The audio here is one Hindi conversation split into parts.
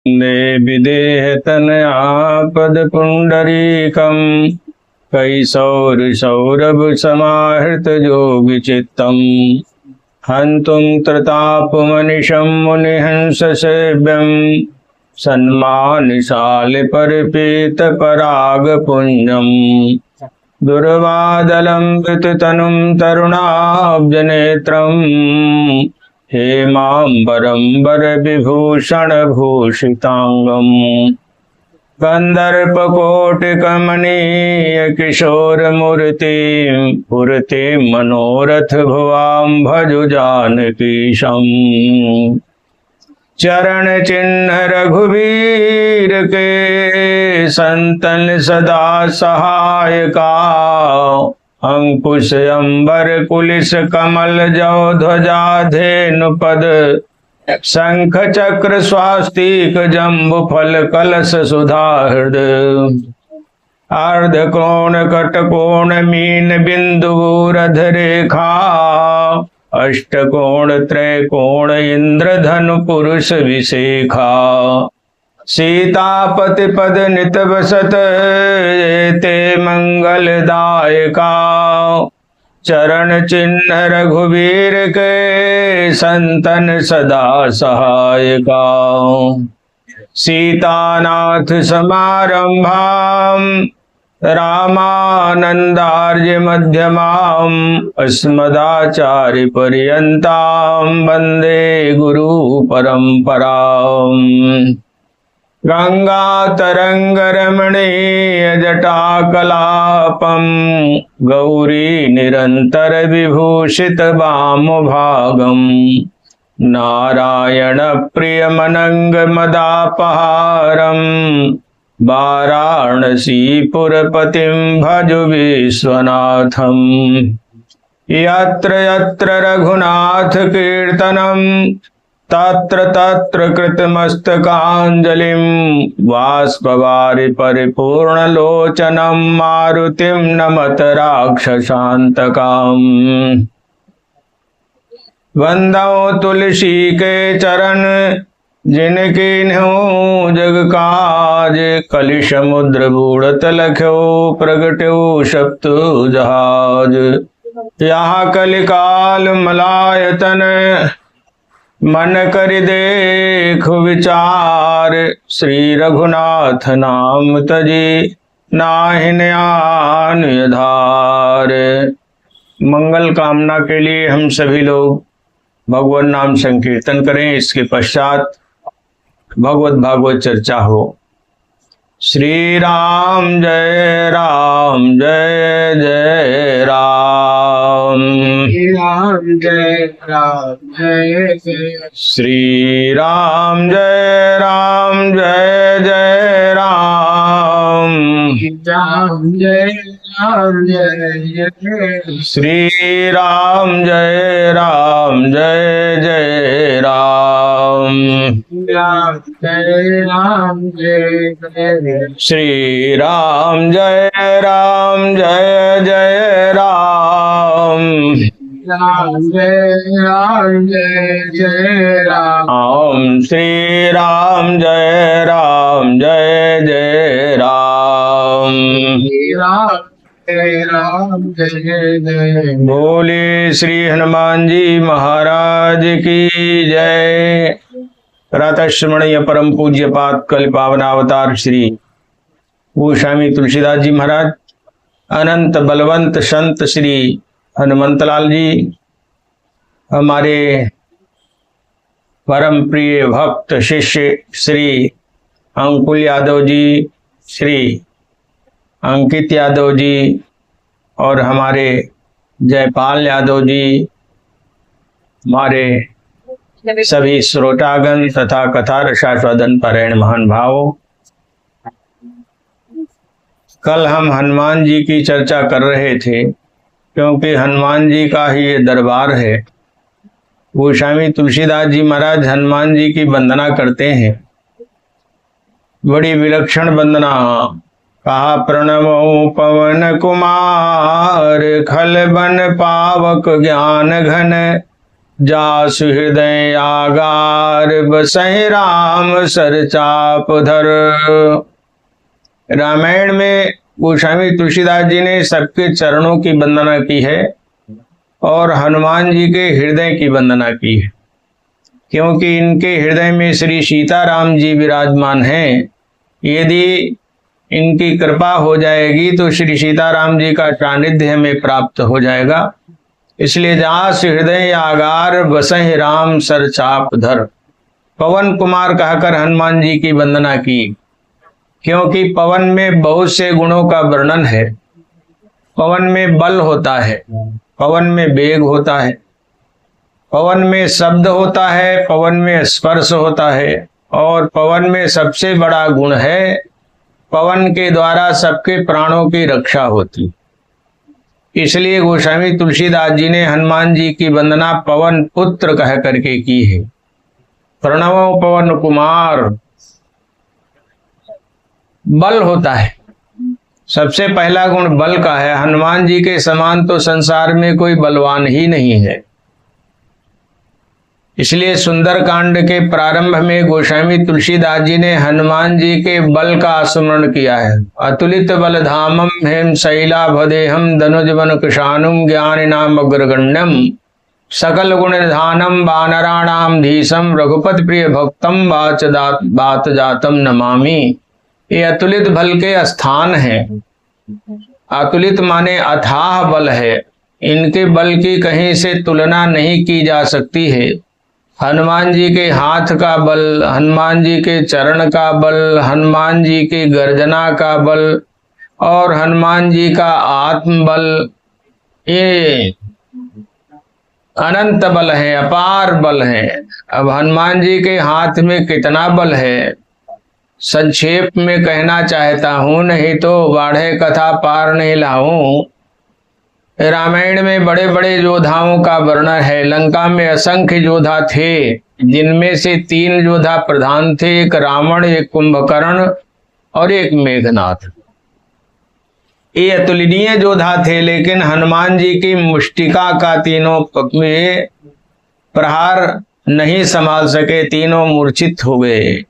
दे विदेहतनयापद पुंडरीकं कैशौरसौरभ समाहृत योगि चित्तम् हन्तुं त्रतापमनिशं मुनिहंस सेव्यं सन्मानशालि परिपीत पराग पुण्यम् दुर्वादलंकृततनुं तरुणाब्जनेत्रम् हेमांबरंबर विभूषण भूषितांगम् कंदर्पकोटिकमनीय किशोरमूर्तिं पुरतिं मनोरथ भुवां भजु जानकीशम् चरण चिन्ह रघुवीर के संतन सदा सहायका अंकुश अंबर कुलिस कमल जौ ध्वजा धेनु पद शंख चक्र स्वास्तिक जम्बु फल कलश सुधाहृद अर्ध कोण कटकोण मीन बिंदु रधरेखा अष्टकोण त्रैकोण इंद्रधनु पुरुष विशेखा सीतापति पद नित बसत ते मंगलदायका चरण चिन्ह रघुवीर के संतन सदा सहायका सीतानाथ समारंभाम रामानंदार्य मध्यमाम अस्मदाचार्य पर्यंताम वंदे गुरु परंपराम गंगा तरंग रमणीय जटाकलापम गौरी निरंतर विभूषित वाम भागम नारायण प्रिय मनंग मदापहारम वाराणसी पुरपतिं भज विश्वनाथम यत्र यत्र रघुनाथ कीर्तनम तत्र तत्र कृतमस्तकाञ्जलिं बाष्पवारि परिपूर्णलोचनं मारुतिं नमत राक्षसान्तकाम् वंदो तुलसी के चरण जिनकी न्यों जग काज कलि समुद्र बूढ़त लख्यो प्रगट्यो सप्त जहाज यहाँ कलिकाल मलायतन मन कर देख विचार श्री रघुनाथ नाम तजी नाहिन आन आधार। मंगल कामना के लिए हम सभी लोग भगवान नाम संकीर्तन करें। इसके पश्चात भगवत भागवत चर्चा हो। श्री राम जय जय राम, राम जय जय श्री राम जय जय राम, राम जय जय श्री राम जय जय राम, राम जय जय श्री राम जय जय राम, राम जय जय राम, ओम श्री राम जय जय राम, राम जय जय। बोले श्री हनुमान जी महाराज की जय। प्रातःश्रमणीय परम पूज्य पाद कल पावनावतार श्री गोस्वामी तुलसीदास जी महाराज, अनंत बलवंत संत श्री हनुमंतलाल जी, हमारे परम प्रिय भक्त शिष्य श्री अंकुल यादव जी, श्री अंकित यादव जी और हमारे जयपाल यादव जी, हमारे सभी श्रोतागण तथा कथा रसास्वादन परायण महान भाव। कल हम हनुमान जी की चर्चा कर रहे थे, क्योंकि हनुमान जी का ही ये दरबार है। गोस्वामी तुलसीदास जी महाराज हनुमान जी की वंदना करते हैं, बड़ी विलक्षण वंदना। कहा प्रणमो पवन कुमार, खल बन पावक ज्ञान घन, जासु हृदय आगार बसहि राम सर चाप धर। रामायण में गोस्वामी तुलसीदास जी ने सबके चरणों की वंदना की है और हनुमान जी के हृदय की वंदना की है, क्योंकि इनके हृदय में श्री सीताराम जी विराजमान हैं। यदि इनकी कृपा हो जाएगी तो श्री सीताराम जी का सानिध्य हमें प्राप्त हो जाएगा। इसलिए जास हृदय आगार बसहि राम सर चाप धर, पवन कुमार कहकर हनुमान जी की वंदना की, क्योंकि पवन में बहुत से गुणों का वर्णन है। पवन में बल होता है, पवन में वेग होता है, पवन में शब्द होता है, पवन में स्पर्श होता है, और पवन में सबसे बड़ा गुण है पवन के द्वारा सबके प्राणों की रक्षा होती। इसलिए गोस्वामी तुलसीदास जी ने हनुमान जी की वंदना पवन पुत्र कह करके की है। प्रणवो पवन कुमार। बल होता है, सबसे पहला गुण बल का है। हनुमान जी के समान तो संसार में कोई बलवान ही नहीं है। इसलिए सुंदर कांड के प्रारंभ में गोस्वामी तुलसीदास जी ने हनुमान जी के बल का स्मरण किया है। अतुलित बल धामम हेम शैला भदेहम धनुजवन कुशानुम ज्ञान नाम अग्रगण्यम सकल गुण निधानम वानराणाम धीशम रघुपति प्रिय भक्तम बात जातम नमामि। ये अतुलित बल के स्थान है। अतुलित माने अथाह बल है। इनके बल की कहीं से तुलना नहीं की जा सकती है। हनुमान जी के हाथ का बल, हनुमान जी के चरण का बल, हनुमान जी की गर्जना का बल और हनुमान जी का आत्म बल, ये अनंत बल है, अपार बल है। अब हनुमान जी के हाथ में कितना बल है, संक्षेप में कहना चाहता हूं, नहीं तो बाढ़े कथा पार नहीं लाऊं। रामायण में बड़े बड़े योद्धाओं का वर्णन है। लंका में असंख्य योद्धा थे, जिनमें से 3 योद्धा प्रधान थे, एक रावण, एक कुंभकर्ण और एक मेघनाथ। ये अतुलनीय योद्धा थे, लेकिन हनुमान जी की मुष्टिका का तीनों में प्रहार नहीं संभाल सके, तीनों मूर्छित हो गए।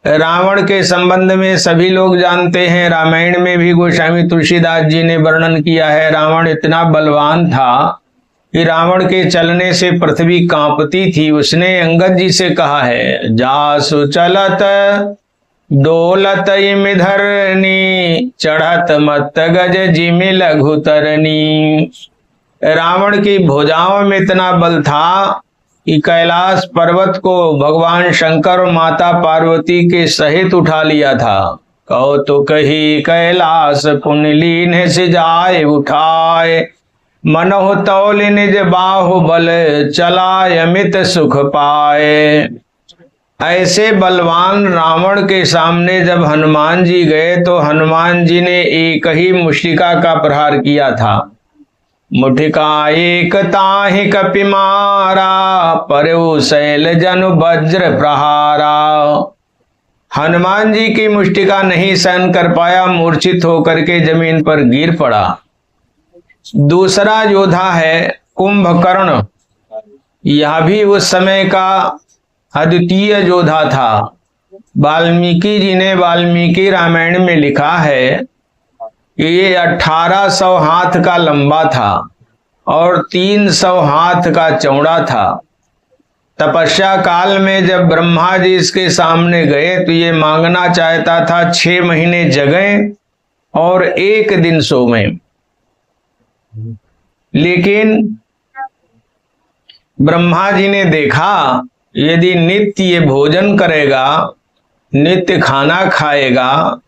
रावण के संबंध में सभी लोग जानते हैं। रामायण में भी गोस्वामी तुलसीदास जी ने वर्णन किया है। रावण इतना बलवान था कि रावण के चलने से पृथ्वी कांपती थी। उसने अंगद जी से कहा है, जासु चलत डोलत इमिधरनी चढ़त मत गज जिमि लघु तरनी। रावण की भुजाओं में इतना बल था कि कैलाश पर्वत को भगवान शंकर और माता पार्वती के सहित उठा लिया था। कहो तो कही कैलाश पुनलीन से जाए उठाए, मनोह तौल निज बाहु बल चलाय अमित सुख पाए। ऐसे बलवान रावण के सामने जब हनुमान जी गए तो हनुमान जी ने एक ही मुष्टिका का प्रहार किया था। मुठिका एक ताहि कपि मारा, परउ शैल जनु वज्र प्रहारा। हनुमान जी की मुष्टिका नहीं सहन कर पाया, मूर्छित होकर के जमीन पर गिर पड़ा। दूसरा योद्धा है कुंभकर्ण। यह भी उस समय का अद्वितीय योद्धा था। वाल्मीकि जी ने वाल्मीकि रामायण में लिखा है कि ये 1800 हाथ का लंबा था और 300 हाथ का चौड़ा था। तपस्या काल में जब ब्रह्मा जी इसके सामने गए तो ये मांगना चाहता था 6 महीने जगें और 1 दिन सोवें, लेकिन ब्रह्मा जी ने देखा यदि नित्य ये भोजन करेगा, नित्य खाना खाएगा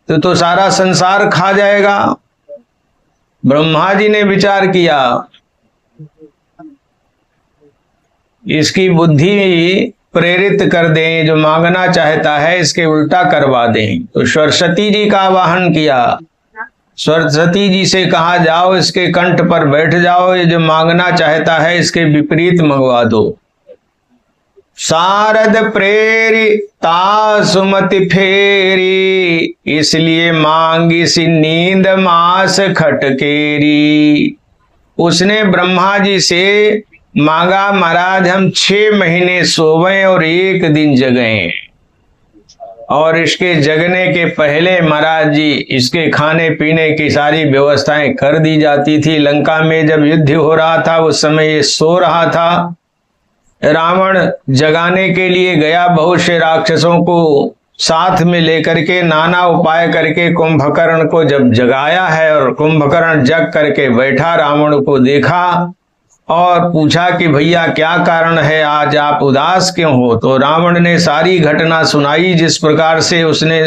तो सारा संसार खा जाएगा। ब्रह्मा जी ने विचार किया, इसकी बुद्धि प्रेरित कर दें, जो मांगना चाहता है इसके उल्टा करवा दें। तो सरस्वती जी का आवाहन किया। सरस्वती जी से कहा, जाओ इसके कंठ पर बैठ जाओ, ये जो मांगना चाहता है इसके विपरीत मंगवा दो। शारद प्रेरिता सुमति फेरी, इसलिए मांगी सी नींद मास खटकेरी। उसने ब्रह्मा जी से मांगा महाराज हम 6 महीने सोवे और 1 दिन जगे, और इसके जगने के पहले महाराज जी इसके खाने पीने की सारी व्यवस्थाएं कर दी जाती थी। लंका में जब युद्ध हो रहा था उस समय ये सो रहा था। रावण जगाने के लिए गया, बहुत से राक्षसों को साथ में लेकर के नाना उपाय करके कुंभकर्ण को जब जगाया है, और कुंभकर्ण जग करके बैठा, रावण को देखा और पूछा कि भैया क्या कारण है, आज आप उदास क्यों हो? तो रावण ने सारी घटना सुनाई, जिस प्रकार से उसने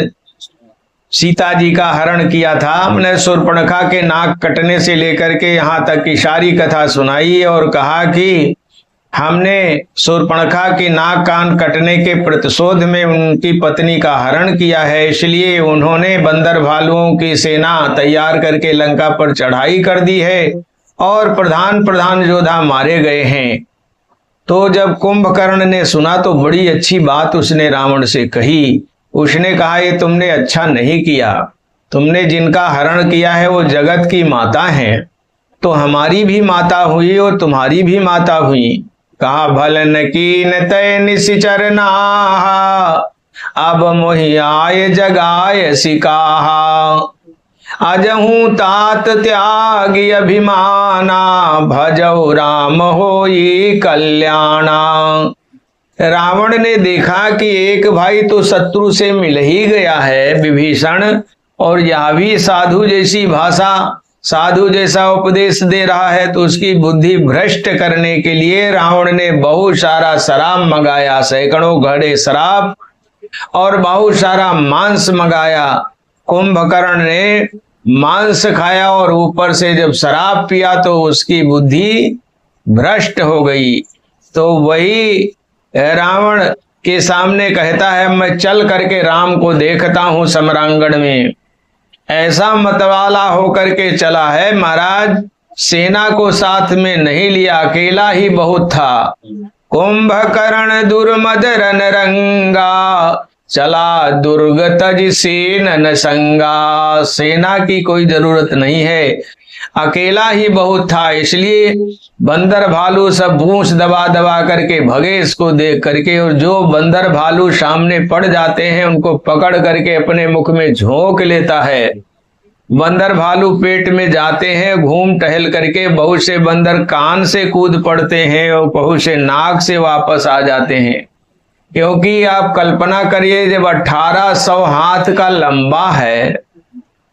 सीता जी का हरण किया था। हमने शूर्पणखा के नाक कटने से लेकर के यहाँ तक की सारी कथा सुनाई और कहा कि हमने शूर्पणखा की नाक कान कटने के प्रतिशोध में उनकी पत्नी का हरण किया है, इसलिए उन्होंने बंदर भालुओं की सेना तैयार करके लंका पर चढ़ाई कर दी है और प्रधान योद्धा मारे गए हैं। तो जब कुंभकर्ण ने सुना तो बड़ी अच्छी बात उसने रावण से कही। उसने कहा ये तुमने अच्छा नहीं किया, तुमने जिनका हरण किया है वो जगत की माता हैं, तो हमारी भी माता हुई और तुम्हारी भी माता हुई। कहा भल न कीन तय निश्चर नाहा, अब मोहि आय जगाय सिकाहा। अजहू तात त्यागी अभिमाना, भजौ राम होई कल्याणा। रावण ने देखा कि एक भाई तो शत्रु से मिल ही गया है विभीषण, और यह भी साधु जैसी भाषा, साधु जैसा उपदेश दे रहा है, तो उसकी बुद्धि भ्रष्ट करने के लिए रावण ने बहुत सारा शराब मंगाया, सैकड़ों घड़े शराब और बहुत सारा मांस मंगाया। कुंभकर्ण ने मांस खाया और ऊपर से जब शराब पिया तो उसकी बुद्धि भ्रष्ट हो गई। तो वही रावण के सामने कहता है मैं चल करके राम को देखता हूं समरांगण में। ऐसा मतवाला होकर के चला है महाराज, सेना को साथ में नहीं लिया, अकेला ही बहुत था। कुंभकर्ण दुर्मद रन रंगा, चला दुर्ग तज सेन संगा। सेना की कोई जरूरत नहीं है, अकेला ही बहुत था, इसलिए बंदर भालू सब पूंछ दबा दबा करके भगे इसको देख करके। और जो बंदर भालू सामने पड़ जाते हैं उनको पकड़ करके अपने मुख में झोंक लेता है। बंदर भालू पेट में जाते हैं घूम टहल करके, बहुत से बंदर कान से कूद पड़ते हैं और बहुत से नाक से वापस आ जाते हैं। क्योंकि आप कल्पना करिए जब 1800 हाथ का लंबा है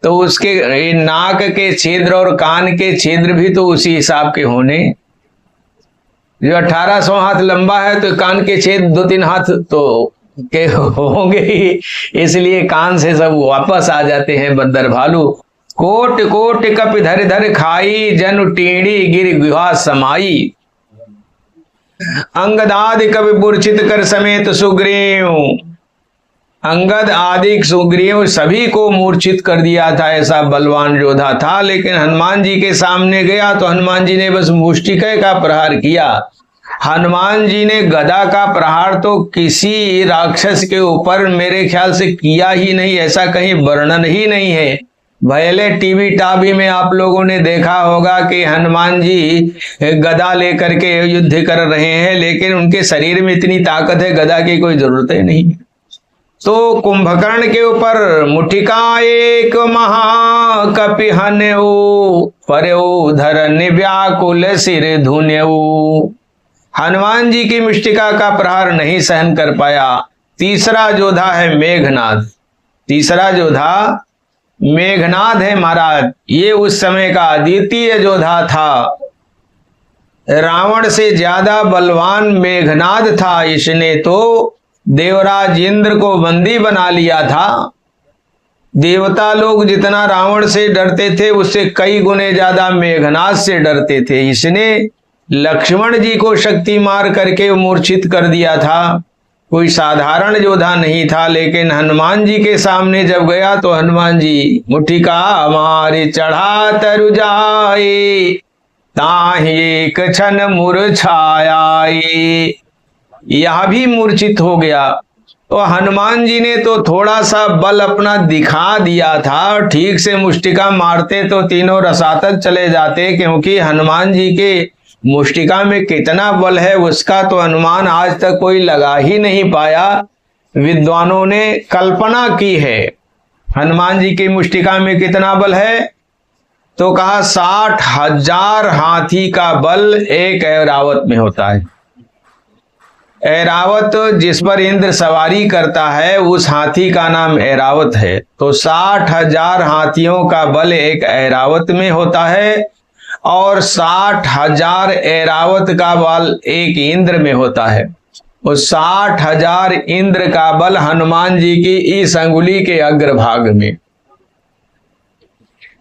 तो उसके नाक के छिद्र और कान के छिद्र भी तो उसी हिसाब के होने। जो 1800 हाथ लंबा है तो कान के छेद 2-3 हाथ तो के होंगे ही, इसलिए कान से सब वापस आ जाते हैं बंदर भालू। कोट कोट कप धर धर खाई, जन टीणी गिर गुहा समाई। अंगदादि कवि मूर्छित कर समेत सुग्रीव, अंगद आदि सुग्रीव सभी को मूर्छित कर दिया था, ऐसा बलवान योद्धा था। लेकिन हनुमान जी के सामने गया तो हनुमान जी ने बस मुष्टिका का प्रहार किया। हनुमान जी ने गदा का प्रहार तो किसी राक्षस के ऊपर मेरे ख्याल से किया ही नहीं, ऐसा कहीं वर्णन ही नहीं है। पहले टीवी टावी में आप लोगों ने देखा होगा कि हनुमान जी गदा लेकर के युद्ध कर रहे हैं, लेकिन उनके शरीर में इतनी ताकत है गदा की कोई जरूरत ही नहीं। तो कुंभकर्ण के ऊपर मुठिका एक महाकपि हन्यऊ, पर्यो धरन व्याकुल सिर धुन्यऊ। हनुमान जी की मुष्टिका का प्रहार नहीं सहन कर पाया। तीसरा योद्धा है मेघनाद, तीसरा योद्धा मेघनाद है महाराज। ये उस समय का अद्वितीय योद्धा था, रावण से ज्यादा बलवान मेघनाद था। इसने तो देवराज इंद्र को बंदी बना लिया था। देवता लोग जितना रावण से डरते थे उससे कई गुने ज्यादा मेघनाद से डरते थे। इसने लक्ष्मण जी को शक्ति मार करके मूर्छित कर दिया था। कोई साधारण योद्धा नहीं था। लेकिन हनुमान जी के सामने जब गया तो हनुमान जी मुठिका हमारे चढ़ा तरु जाए, ताहि एक क्षण मूर्छाए। यह भी मूर्छित हो गया। तो हनुमान जी ने तो थोड़ा सा बल अपना दिखा दिया था, ठीक से मुष्टिका मारते तो तीनों रसातल चले जाते, क्योंकि हनुमान जी के मुष्टिका में कितना बल है उसका तो अनुमान आज तक कोई लगा ही नहीं पाया। विद्वानों ने कल्पना की है हनुमान जी की मुष्टिका में कितना बल है, तो कहा 60,000 हाथी का बल एक ऐरावत में होता है। ऐरावत जिस पर इंद्र सवारी करता है उस हाथी का नाम ऐरावत है। तो 60,000 हाथियों का बल एक ऐरावत में होता है और 60,000 ऐरावत का बल एक इंद्र में होता है। उस 60,000 इंद्र का बल हनुमान जी की इस अंगुली के अग्रभाग में।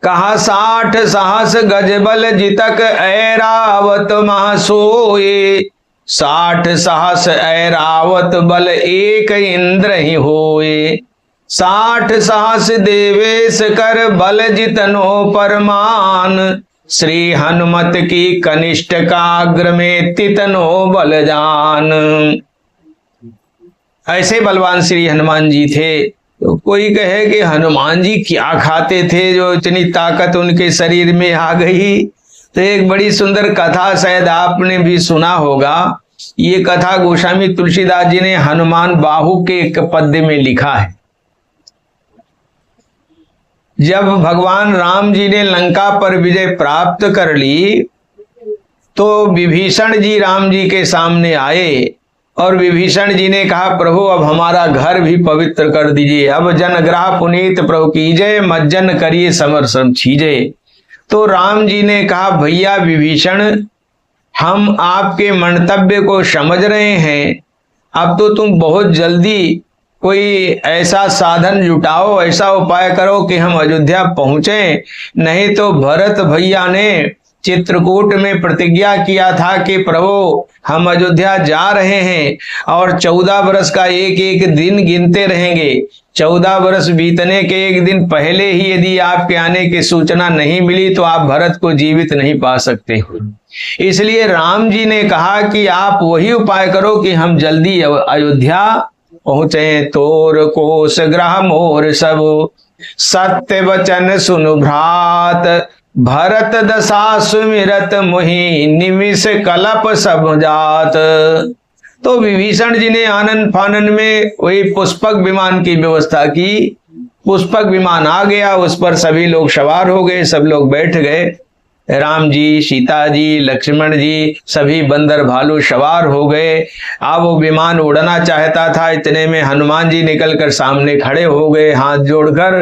कहा 60 सहस गज बल जितक ऐरावत मह सोए, 60 सहस ऐरावत बल एक इंद्र ही होए, 60 सहस देवेश कर बल जितनो परमान, श्री हनुमत की कनिष्ठ काग्र में तितनो बल जान। ऐसे बलवान श्री हनुमान जी थे। तो कोई कहे कि हनुमान जी क्या खाते थे जो इतनी ताकत उनके शरीर में आ गई। तो एक बड़ी सुंदर कथा शायद आपने भी सुना होगा। ये कथा गोस्वामी तुलसीदास जी ने हनुमान बाहु के एक पद्य में लिखा है। जब भगवान राम जी ने लंका पर विजय प्राप्त कर ली तो विभीषण जी राम जी के सामने आए और विभीषण जी ने कहा, प्रभु अब हमारा घर भी पवित्र कर दीजिए, अब जनग्राह पुनीत प्रभु कीजिए, मज्जन करिए समर छीजे। तो राम जी ने कहा, भैया विभीषण हम आपके मंतव्य को समझ रहे हैं, अब तो तुम बहुत जल्दी कोई ऐसा साधन जुटाओ, ऐसा उपाय करो कि हम अयोध्या पहुंचे, नहीं तो भरत भैया ने चित्रकूट में प्रतिज्ञा किया था कि प्रभु हम अयोध्या जा रहे हैं और 14 वर्ष का एक एक दिन गिनते रहेंगे। 14 वर्ष बीतने के एक दिन पहले ही यदि आपके आने की सूचना नहीं मिली तो आप भरत को जीवित नहीं पा सकते हो। इसलिए राम जी ने कहा कि आप वही उपाय करो कि हम जल्दी अयोध्या पहुंचे। तोर कोस ग्रह मोर सब सत्य वचन सुनु भ्रात, भरत दशा सुमिरत मुहि निमिष कलप सब जात। तो विभीषण जी ने आनन फानन में वही पुष्पक विमान की व्यवस्था की। पुष्पक विमान आ गया, उस पर सभी लोग सवार हो गए, सब लोग बैठ गए। राम जी, सीता जी, लक्ष्मण जी, सभी बंदर भालू सवार हो गए। अब वो विमान उड़ना चाहता था, इतने में हनुमान जी निकलकर सामने खड़े हो गए हाथ जोड़कर।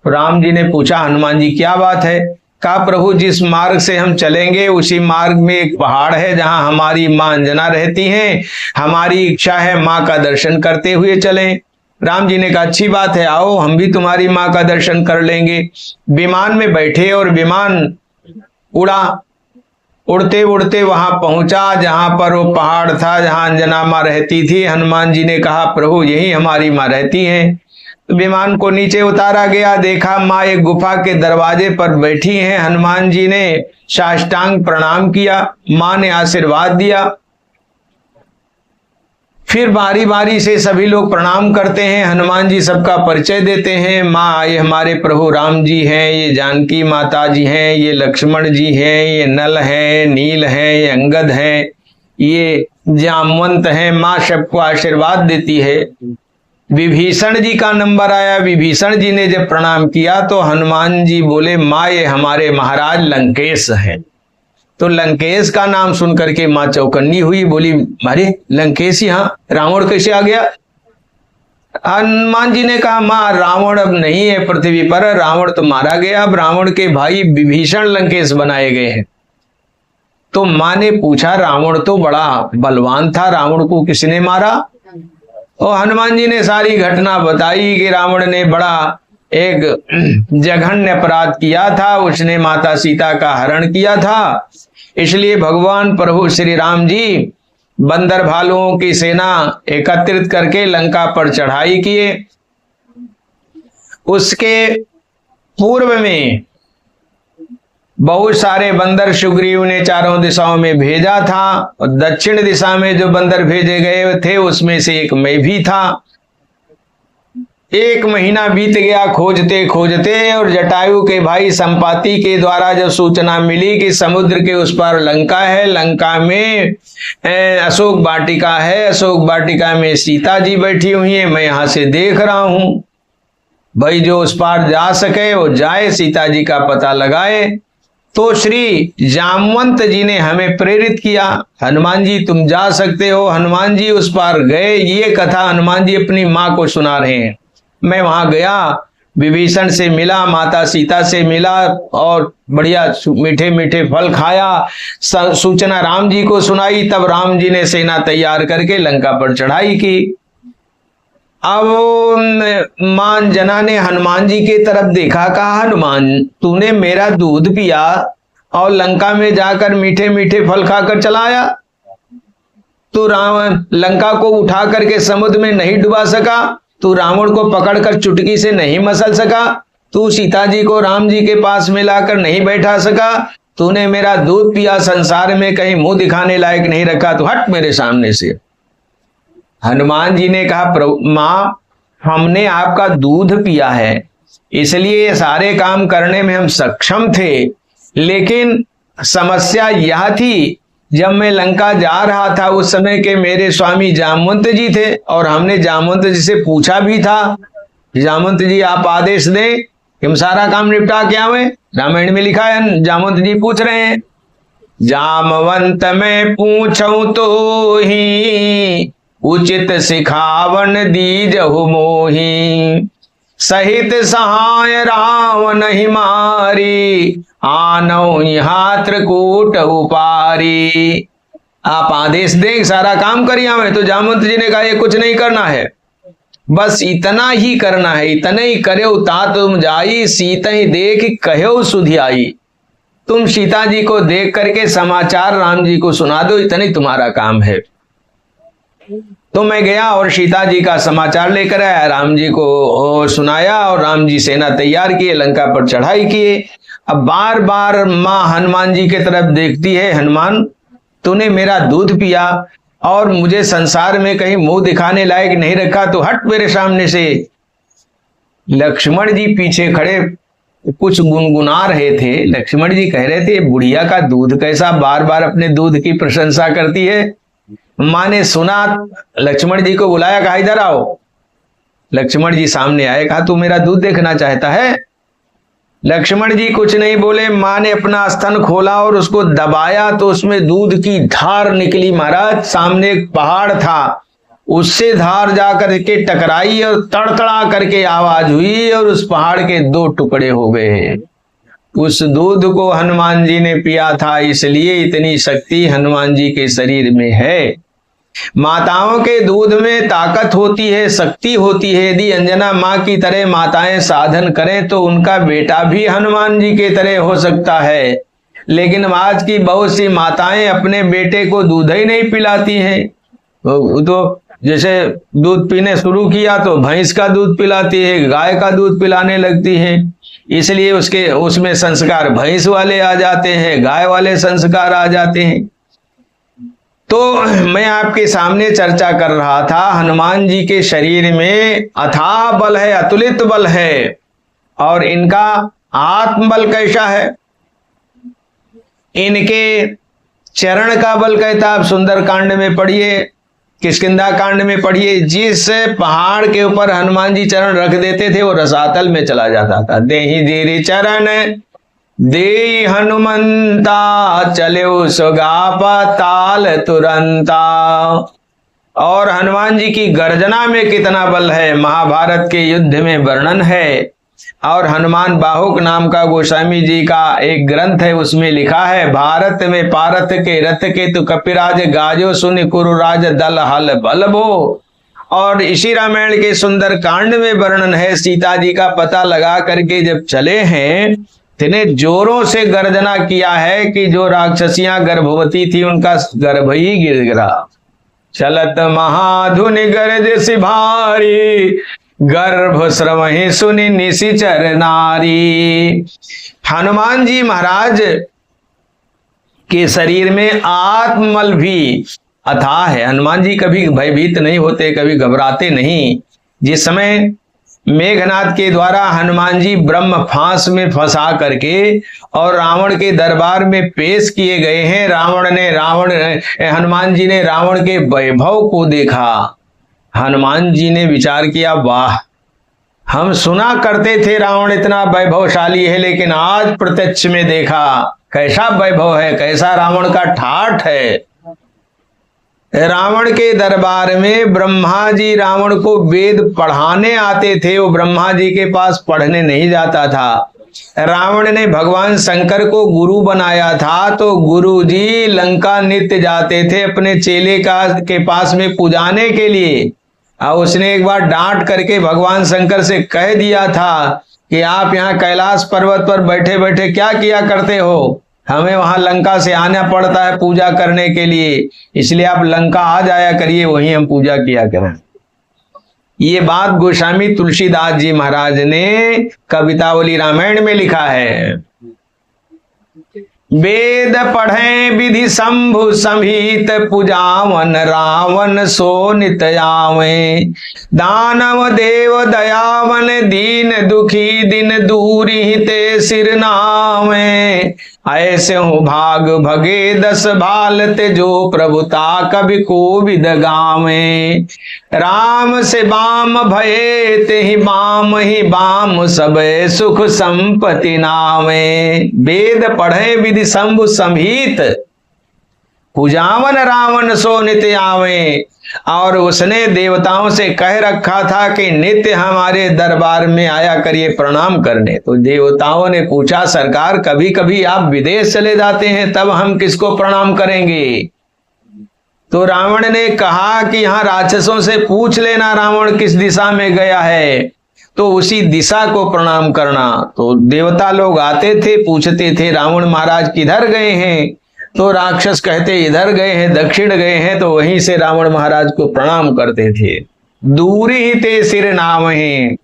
राम जी ने पूछा, हनुमान जी क्या बात है? कहा, प्रभु जिस मार्ग से हम चलेंगे उसी मार्ग में एक पहाड़ है जहां हमारी मां अंजना रहती हैं, हमारी इच्छा है मां का दर्शन करते हुए चलें। राम जी ने कहा, अच्छी बात है, आओ हम भी तुम्हारी मां का दर्शन कर लेंगे। विमान में बैठे और विमान उड़ा। उड़ते उड़ते वहां पहुंचा जहां पर वो पहाड़ था जहां अंजना मां रहती थी। हनुमान जी ने कहा, प्रभु यही हमारी मां रहती हैं। तो विमान को नीचे उतारा गया, देखा मां एक गुफा के दरवाजे पर बैठी हैं। हनुमान जी ने साष्टांग प्रणाम किया, मां ने आशीर्वाद दिया। फिर बारी बारी से सभी लोग प्रणाम करते हैं, हनुमान जी सबका परिचय देते हैं। माँ ये हमारे प्रभु राम जी हैं, ये जानकी माता जी हैं, ये लक्ष्मण जी हैं, ये नल हैं, नील हैं, ये अंगद हैं, ये जामवंत हैं। माँ सबको आशीर्वाद देती है। विभीषण जी का नंबर आया। विभीषण जी ने जब प्रणाम किया तो हनुमान जी बोले, माँ ये हमारे महाराज लंकेश हैं। तो लंकेश का नाम सुन करके मां चौकन्नी हुई, बोली, अरे लंकेश यहाँ, रावण कैसे आ गया? हनुमान जी ने कहा, मां रावण अब नहीं है पृथ्वी पर, रावण तो मारा गया, अब रावण के भाई विभीषण लंकेश बनाए गए हैं। तो मां ने पूछा, रावण तो बड़ा बलवान था, रावण को किसने मारा? और हनुमान जी ने सारी घटना बताई कि रावण ने बड़ा एक जघन्य अपराध किया था, उसने माता सीता का हरण किया था। इसलिए भगवान प्रभु श्री राम जी बंदर भालुओं की सेना एकत्रित करके लंका पर चढ़ाई किए। उसके पूर्व में बहुत सारे बंदर सुग्रीव ने चारों दिशाओं में भेजा था और दक्षिण दिशा में जो बंदर भेजे गए थे उसमें से एक मैं भी था। 1 महीना बीत गया खोजते खोजते, और जटायु के भाई संपाति के द्वारा जब सूचना मिली कि समुद्र के उस पार लंका है, लंका में अशोक वाटिका है, अशोक वाटिका में सीता जी बैठी हुई है, मैं यहां से देख रहा हूं, भाई जो उस पार जा सके वो जाए, सीता जी का पता लगाए। तो श्री जामवंत जी ने हमें प्रेरित किया, हनुमान जी तुम जा सकते हो। हनुमान जी उस पार गए। ये कथा हनुमान जी अपनी माँ को सुना रहे हैं। मैं वहां गया, विभीषण से मिला, माता सीता से मिला, और बढ़िया मीठे मीठे फल खाया, सूचना राम जी को सुनाई। तब राम जी ने सेना तैयार करके लंका पर चढ़ाई की। अब मां जना ने हनुमान जी की तरफ देखा, कहा हनुमान तूने मेरा दूध पिया और लंका में जाकर मीठे मीठे फल खाकर चला आया। तू रावण लंका को उठा करके समुद्र में नहीं डुबा सका, तू रावण को पकड़कर चुटकी से नहीं मसल सका, तू सीता जी को राम जी के पास मिलाकर नहीं बैठा सका, तूने मेरा दूध पिया, संसार में कहीं मुंह दिखाने लायक नहीं रखा, तो हट मेरे सामने से। हनुमान जी ने कहा मां हमने आपका दूध पिया है, इसलिए ये सारे काम करने में हम सक्षम थे, लेकिन समस्या यह थी जब मैं लंका जा रहा था उस समय के मेरे स्वामी जामवंत जी थे, और हमने जामवंत जी से पूछा भी था, जामवंत जी आप आदेश दें कि हम सारा काम निपटा के आवे। रामायण में लिखा है, जामवंत जी पूछ रहे हैं, जामवंत मैं पूछूं तो ही उचित सिखावन दीजहु मोही, सहित सहाय रावण ही मारी, आनौ यहाँ त्रिकूट उपारी। आप आदेश दें सारा काम करिए हमें। तो जामवंत जी ने कहा ये कुछ नहीं करना है, बस इतना ही करना है, इतने ही करे ता तुम जाई, सीता ही देख कहो सुधियाई। तुम सीता जी को देख करके समाचार राम जी को सुना दो, इतना ही तुम्हारा काम है। तो मैं गया और सीता जी का समाचार लेकर आया, राम जी को सुनाया, और राम जी सेना तैयार किए, लंका पर चढ़ाई किए। अब बार बार माँ हनुमान जी के तरफ देखती है, हनुमान तूने मेरा दूध पिया और मुझे संसार में कहीं मुंह दिखाने लायक नहीं रखा, तो हट मेरे सामने से। लक्ष्मण जी पीछे खड़े कुछ गुनगुना रहे थे। लक्ष्मण जी कह रहे थे बुढ़िया का दूध कैसा, बार बार अपने दूध की प्रशंसा करती है। माँ ने सुना, लक्ष्मण जी को बुलाया, कहा इधर आओ। लक्ष्मण जी सामने आए, कहा तू मेरा दूध देखना चाहता है। लक्ष्मण जी कुछ नहीं बोले। माँ ने अपना स्तन खोला और उसको दबाया तो उसमें दूध की धार निकली। महाराज सामने एक पहाड़ था, उससे धार जाकर के टकराई और तड़तड़ा करके आवाज हुई और उस पहाड़ के 2 टुकड़े हो गए। उस दूध को हनुमान जी ने पिया था, इसलिए इतनी शक्ति हनुमान जी के शरीर में है। माताओं के दूध में ताकत होती है, शक्ति होती है। यदि अंजना माँ की तरह माताएं साधन करें तो उनका बेटा भी हनुमान जी के तरह हो सकता है। लेकिन आज की बहुत सी माताएं अपने बेटे को दूध ही नहीं पिलाती हैं। तो जैसे दूध पीने शुरू किया तो भैंस का दूध पिलाती है, गाय का दूध पिलाने लगती है, इसलिए उसमें संस्कार भैंस वाले आ जाते हैं, गाय वाले संस्कार आ जाते हैं। तो मैं आपके सामने चर्चा कर रहा था, हनुमान जी के शरीर में अथाह बल है, अतुलित बल है, और इनका आत्मबल कैसा है, इनके चरण का बल कहता। आप सुंदर कांड में पढ़िए, किष्किंधा कांड में पढ़िए, जिस पहाड़ के ऊपर हनुमान जी चरण रख देते थे वो रसातल में चला जाता था। देहि धीरे चरण दे हनुमंता, चले सुगा पाताल तुरंता। और हनुमान जी की गर्जना में कितना बल है, महाभारत के युद्ध में वर्णन है। और हनुमान बाहुक नाम का गोस्वामी जी का एक ग्रंथ है, उसमें लिखा है, भारत में पारत के रथ के तु कपिराज गाजो सुनि कुरुराज दल हल बल भो। और इसी रामायण के सुंदर कांड में वर्णन है, सीता जी का पता लगा करके जब चले हैं, इतने जोरों से गर्जना किया है कि जो राक्षसियां गर्भवती थी उनका गर्भ ही गिर गिरा। चलत महाधुनि गरज सि भारी, गर्भ श्रवहि सुनि निशिचर नारी। हनुमान जी महाराज के शरीर में आत्मबल भी अथाह है। हनुमान जी कभी भयभीत नहीं होते, कभी घबराते नहीं। जिस समय मेघनाद के द्वारा हनुमान जी ब्रह्म फांस में फंसा करके और रावण के दरबार में पेश किए गए हैं। हनुमान जी ने रावण के वैभव को देखा। हनुमान जी ने विचार किया, वाह, हम सुना करते थे रावण इतना वैभवशाली है, लेकिन आज प्रत्यक्ष में देखा कैसा वैभव है, कैसा रावण का ठाठ है। रावण के दरबार में ब्रह्मा जी रावण को वेद पढ़ाने आते थे, वो ब्रह्मा जी के पास पढ़ने नहीं जाता था। रावण ने भगवान शंकर को गुरु बनाया था, तो गुरु जी लंका नित्य जाते थे अपने चेले के पास में पुजाने के लिए। और उसने एक बार डांट करके भगवान शंकर से कह दिया था कि आप यहाँ कैलाश पर्वत पर बैठे बैठे क्या किया करते हो, हमें वहां लंका से आना पड़ता है पूजा करने के लिए, इसलिए आप लंका आ जाया करिए, वहीं हम पूजा किया करें। ये बात गोस्वामी तुलसीदास जी महाराज ने कवितावली रामायण में लिखा है। वेद पढ़े विधि शंभु संहित, पुजावन रावण सो नित आवे। दानव देव दयावन दीन दुखी, दिन दूरी ते सिर नावे। ऐसे हूँ भाग भगे 10 भालत, जो प्रभुता कवि को विद गावे। राम से बाम भये ते ही बाम, सब सुख संपत्ति नावे। वेद पढ़े विधि शंभु संहित, पुजावन रावण सो नित्य आवे। और उसने देवताओं से कह रखा था कि नित्य हमारे दरबार में आया करिए प्रणाम करने। तो देवताओं ने पूछा, सरकार कभी कभी आप विदेश चले जाते हैं, तब हम किसको प्रणाम करेंगे? तो रावण ने कहा कि यहाँ राक्षसों से पूछ लेना रावण किस दिशा में गया है, तो उसी दिशा को प्रणाम करना। तो देवता लोग आते थे, पूछते थे रावण महाराज किधर गए हैं, तो राक्षस कहते इधर गए हैं, दक्षिण गए हैं, तो वहीं से रावण महाराज को प्रणाम करते थे। दूरी ही ते सिर नाम है।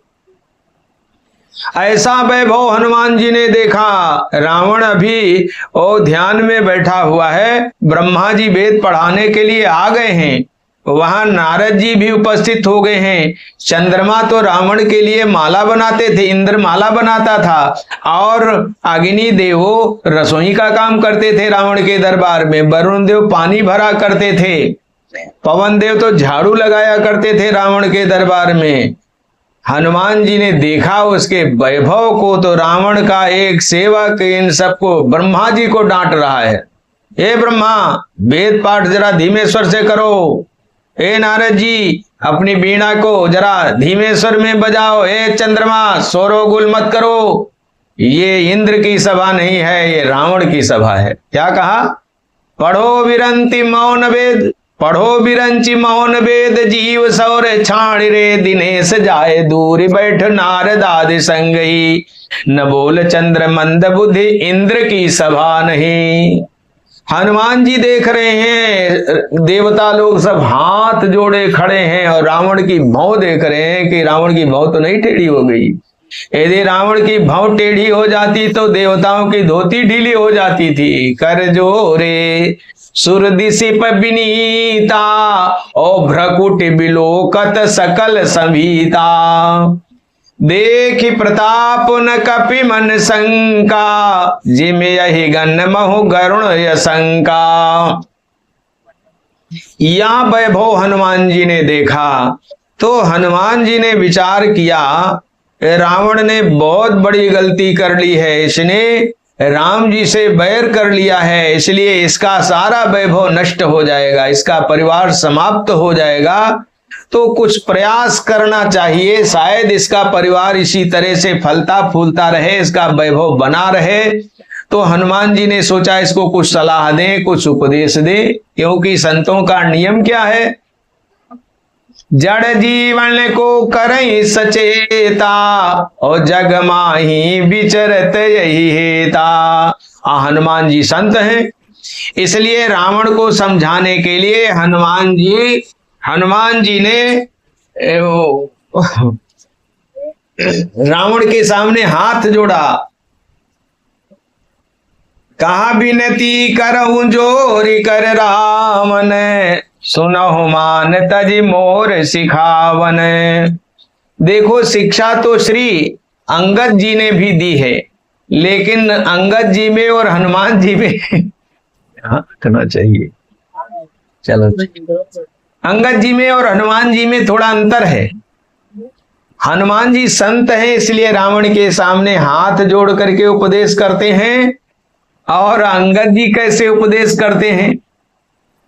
ऐसा वैभव हनुमान जी ने देखा। रावण अभी ध्यान में बैठा हुआ है, ब्रह्मा जी वेद पढ़ाने के लिए आ गए हैं, वहां नारद जी भी उपस्थित हो गए हैं। चंद्रमा तो रावण के लिए माला बनाते थे, इंद्र माला बनाता था, और अग्नि देव रसोई का काम करते थे रावण के दरबार में। वरुण देव पानी भरा करते थे, पवन देव तो झाड़ू लगाया करते थे रावण के दरबार में। हनुमान जी ने देखा उसके वैभव को, तो रावण का एक सेवक इन सबको, ब्रह्मा जी को डांट रहा है, हे ब्रह्मा, वेद पाठ जरा धीमे स्वर से करो। हे नारद जी, अपनी वीणा को जरा धीमे स्वर में बजाओ। हे चंद्रमा, शोरो गुल मत करो, ये इंद्र की सभा नहीं है, ये रावण की सभा है। क्या कहा? पढ़ो विरंति मौन वेद, पढ़ो बिरंची मौन वेद, जीव सौर छाण रे, दिनेश जाए दूरी बैठ नारद आदि संगही। न बोल चंद्र मंद बुद्धि, इंद्र की सभा नहीं। हनुमान जी देख रहे हैं, देवता लोग सब हाथ जोड़े खड़े हैं और रावण की भौं देख रहे हैं कि रावण की भौं तो नहीं टेढ़ी हो गई। यदि रावण की भौं टेढ़ी हो जाती तो देवताओं की धोती ढीली हो जाती थी। कर जोरे सुर दिसिप विनीता, ओ भ्रकुट बिलोकत सकल संभीता। देखि प्रताप न कपि मन शंका, जिम यही गण महु गरुण यशंका। यहां वैभव हनुमान जी ने देखा तो हनुमान जी ने विचार किया, रावण ने बहुत बड़ी गलती कर ली है, इसने राम जी से बैर कर लिया है, इसलिए इसका सारा वैभव नष्ट हो जाएगा, इसका परिवार समाप्त हो जाएगा। तो कुछ प्रयास करना चाहिए, शायद इसका परिवार इसी तरह से फलता फूलता रहे, इसका वैभव बना रहे। तो हनुमान जी ने सोचा इसको कुछ सलाह दें, कुछ उपदेश दें, क्योंकि संतों का नियम क्या है, जड़ जीवन को करई सचेता, और जग माही विचरत यही हेता। हनुमान जी संत हैं, इसलिए रावण को समझाने के लिए हनुमान जी ने रावण के सामने हाथ जोड़ा, कहा विनती करऊं जोरी कर रावण, सुनहु मान तज मोर सिखावन। देखो शिक्षा तो श्री अंगद जी ने भी दी है, लेकिन अंगद जी में और हनुमान जी में हाँ करना चाहिए, चलो अंगद जी में और हनुमान जी में थोड़ा अंतर है। हनुमान जी संत हैं, इसलिए रावण के सामने हाथ जोड़ करके उपदेश करते हैं, और अंगद जी कैसे उपदेश करते हैं?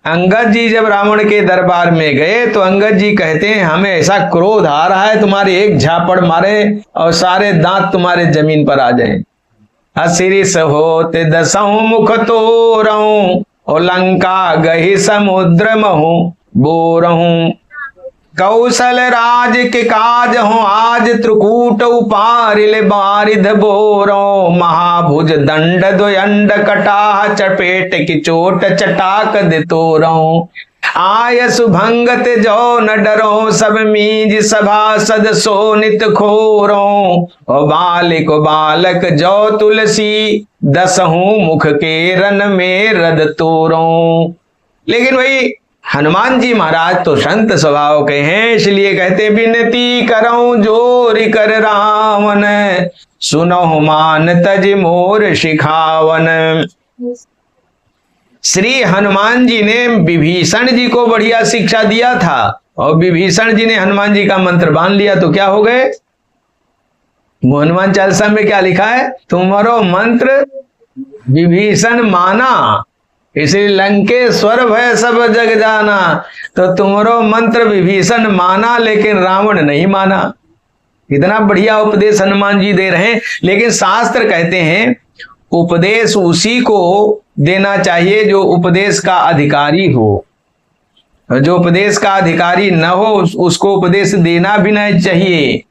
अंगद जी जब रावण के दरबार में गए तो अंगद जी कहते हैं हमें ऐसा क्रोध आ रहा है, तुम्हारे एक झापड़ मारे और सारे दांत तुम्हारे जमीन पर आ जाएं। असिरिस होते दसहु मुख तोरहु, और लंका गही समुद्र महु बोरहु। कौशल राज के काज हो आज, त्रिकूट उपारिल बारिध बोरो। महाभुज दंड द्वयंड कटाह, चपेट की चोट चटाक दे तोरो। आय सुभंगत जो न डरो, सब मीज सभासद सो नित खोरो। और बालिक बालक जो तुलसी, दसहु मुख के रन में रद तोरो। लेकिन भाई हनुमान जी महाराज तो संत स्वभाव के हैं, इसलिए कहते विनती करऊं जोरि कर रावण, सुनहु मान तज मोर शिखावन। श्री हनुमान जी ने विभीषण जी को बढ़िया शिक्षा दिया था, और विभीषण जी ने हनुमान जी का मंत्र बांध लिया तो क्या हो गए? हनुमान चालीसा में क्या लिखा है? तुम्हारो मंत्र विभीषण माना, इसलिए लंकेश्वर भय सब जग जाना। तो तुम्हारो मंत्र विभीषण माना, लेकिन रावण नहीं माना। इतना बढ़िया उपदेश हनुमान जी दे रहे हैं, लेकिन शास्त्र कहते हैं उपदेश उसी को देना चाहिए जो उपदेश का अधिकारी हो। जो उपदेश का अधिकारी न हो उसको उपदेश देना भी नहीं चाहिए,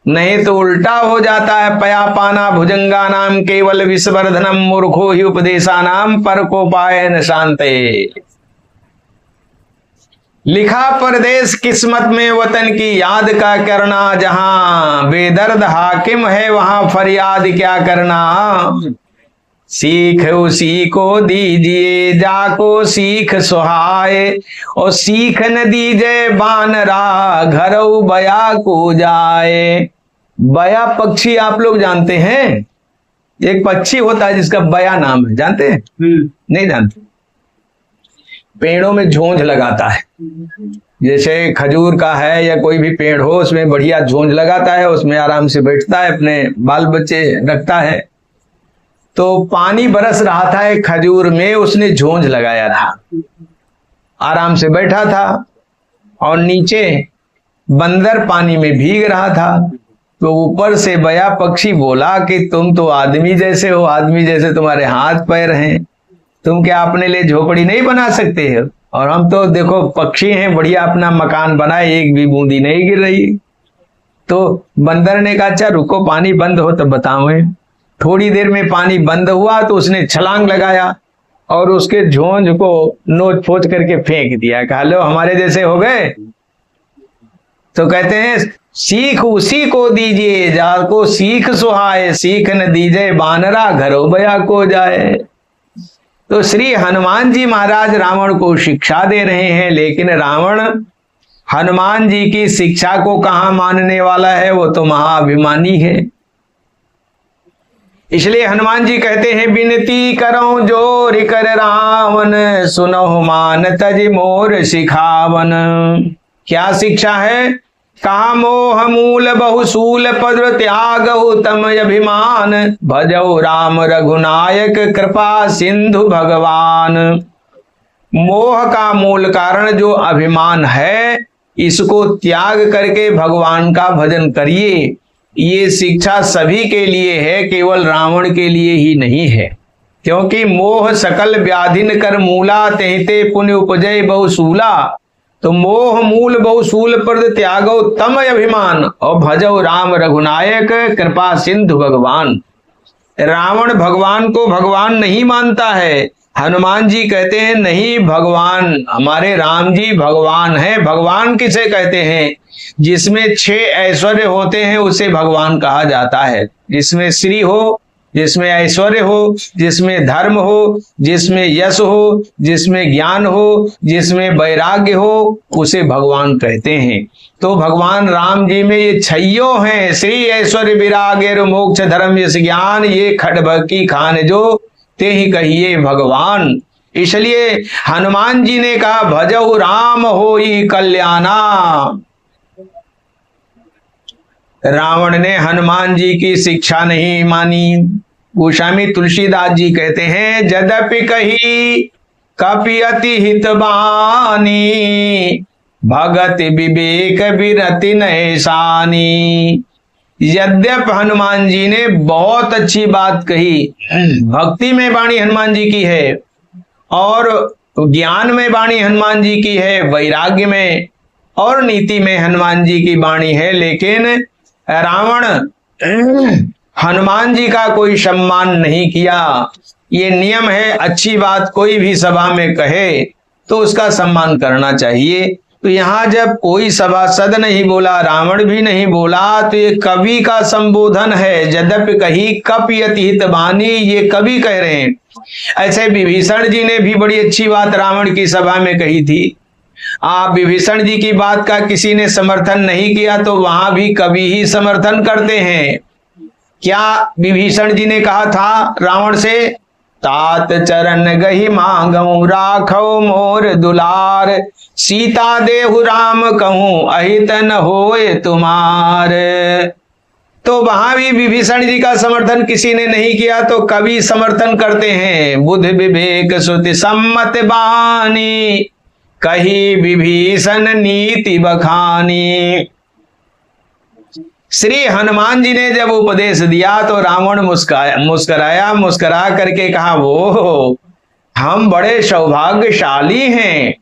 नहीं तो उल्टा हो जाता है। पया पाना भुजंगा नाम केवल विषवर्धनम, मूर्खो ही उपदेशा नाम पर को पाए न शांते। लिखा परदेश किस्मत में वतन की याद का करना, जहां बेदर्द हाकिम है वहां फरियाद क्या करना। सीख उसी को दीजिए जाको सीख सुहाए, और सीख न दीजिए बानरा घरऊ बया को जाए। बया पक्षी आप लोग जानते हैं? एक पक्षी होता है जिसका बया नाम है, जानते हैं? नहीं जानते? पेड़ों में झोंझ लगाता है, जैसे खजूर का है या कोई भी पेड़ हो, उसमें बढ़िया झोंझ लगाता है, उसमें आराम से बैठता है, अपने बाल बच्चे रखता है। तो पानी बरस रहा था एक खजूर में, उसने झोंझ लगाया था, आराम से बैठा था, और नीचे बंदर पानी में भीग रहा था। तो ऊपर से बया पक्षी बोला कि तुम तो आदमी जैसे हो, आदमी जैसे तुम्हारे हाथ पैर हैं, तुम क्या अपने लिए झोपड़ी नहीं बना सकते हो? और हम तो देखो पक्षी हैं, बढ़िया अपना मकान बनाए, एक भी बूंदी नहीं गिर रही। तो बंदर ने कहा अच्छा रुको, पानी बंद हो तब बताऊं। थोड़ी देर में पानी बंद हुआ तो उसने छलांग लगाया और उसके झोंझ को नोच फोच करके फेंक दिया। कहा लो हमारे जैसे हो गए। तो कहते हैं सीख उसी को दीजिए जाको सीख सुहाए, सीख न दीजिए बानरा घरो बया को जाए। तो श्री हनुमान जी महाराज रावण को शिक्षा दे रहे हैं, लेकिन रावण हनुमान जी की शिक्षा को कहां मानने वाला है? वो तो महाअभिमानी है। इसलिए हनुमान जी कहते हैं विनती करो जोरि कर रावण, सुनहु मान तज मोर शिखावन। क्या शिक्षा है? कहा मोह मूल बहुसूल पद त्यागहु तम अभिमान, भजौ राम रघुनायक कृपा सिंधु भगवान। मोह का मूल कारण जो अभिमान है, इसको त्याग करके भगवान का भजन करिए। ये शिक्षा सभी के लिए है, केवल रावण के लिए ही नहीं है। क्योंकि मोह सकल व्याधिन कर मूला, तेहते पुण्य उपजय बहुसूला। तो मोह मूल बहुसूल पद त्यागो तम अभिमान, और भजो राम रघुनायक कृपा सिंधु भगवान। रावण भगवान को भगवान नहीं मानता है। हनुमान जी कहते हैं नहीं, भगवान हमारे राम जी भगवान है। भगवान किसे कहते हैं? जिसमें 6 ऐश्वर्य होते हैं उसे भगवान कहा जाता है। जिसमें श्री हो, जिसमें ऐश्वर्य हो, जिसमें धर्म हो, जिसमें यश हो, जिसमें ज्ञान हो, जिसमें वैराग्य हो, उसे भगवान कहते हैं। तो भगवान राम जी में ये छइयों हैं, श्री ऐश्वर्य विराग मोक्ष धर्म यश ज्ञान, ये खड़बकी खान जो ते ही कहिए भगवान। इसलिए हनुमान जी ने कहा भजऊ राम होई कल्याणा। रावण ने हनुमान जी की शिक्षा नहीं मानी। गोस्वामी तुलसीदास जी कहते हैं यद्यपि कही कपि अति हितबानी, भगत विवेक विरति नैसानी। यद्यप हनुमान जी ने बहुत अच्छी बात कही, भक्ति में वाणी हनुमान जी की है और ज्ञान में वाणी हनुमान जी की है, वैराग्य में और नीति में हनुमान जी की वाणी है, लेकिन रावण हनुमान जी का कोई सम्मान नहीं किया। ये नियम है, अच्छी बात कोई भी सभा में कहे तो उसका सम्मान करना चाहिए। तो यहाँ जब कोई सभासद नहीं बोला, रावण भी नहीं बोला, तो ये कवि का संबोधन है। यद्यपि कही कपि अति हितबानी, ये कवि कह रहे हैं। ऐसे विभीषण जी ने भी बड़ी अच्छी बात रावण की सभा में कही थी। आप विभीषण जी की बात का किसी ने समर्थन नहीं किया तो वहां भी कवि ही समर्थन करते हैं। क्या विभीषण जी ने कहा था रावण से? तात चरण गही मांगऊ राखो मोर दुलार, सीता देहु राम कहूं अहित न होए तुम्हार। तो वहां भी विभीषण जी का समर्थन किसी ने नहीं किया तो कवि समर्थन करते हैं। बुद्ध विवेक श्रुति सम्मत बानी, कही विभीषण नीति बखानी। श्री हनुमान जी ने जब उपदेश दिया तो रावण मुस्कराया, मुस्करा करके कहा वो हम बड़े सौभाग्यशाली हैं।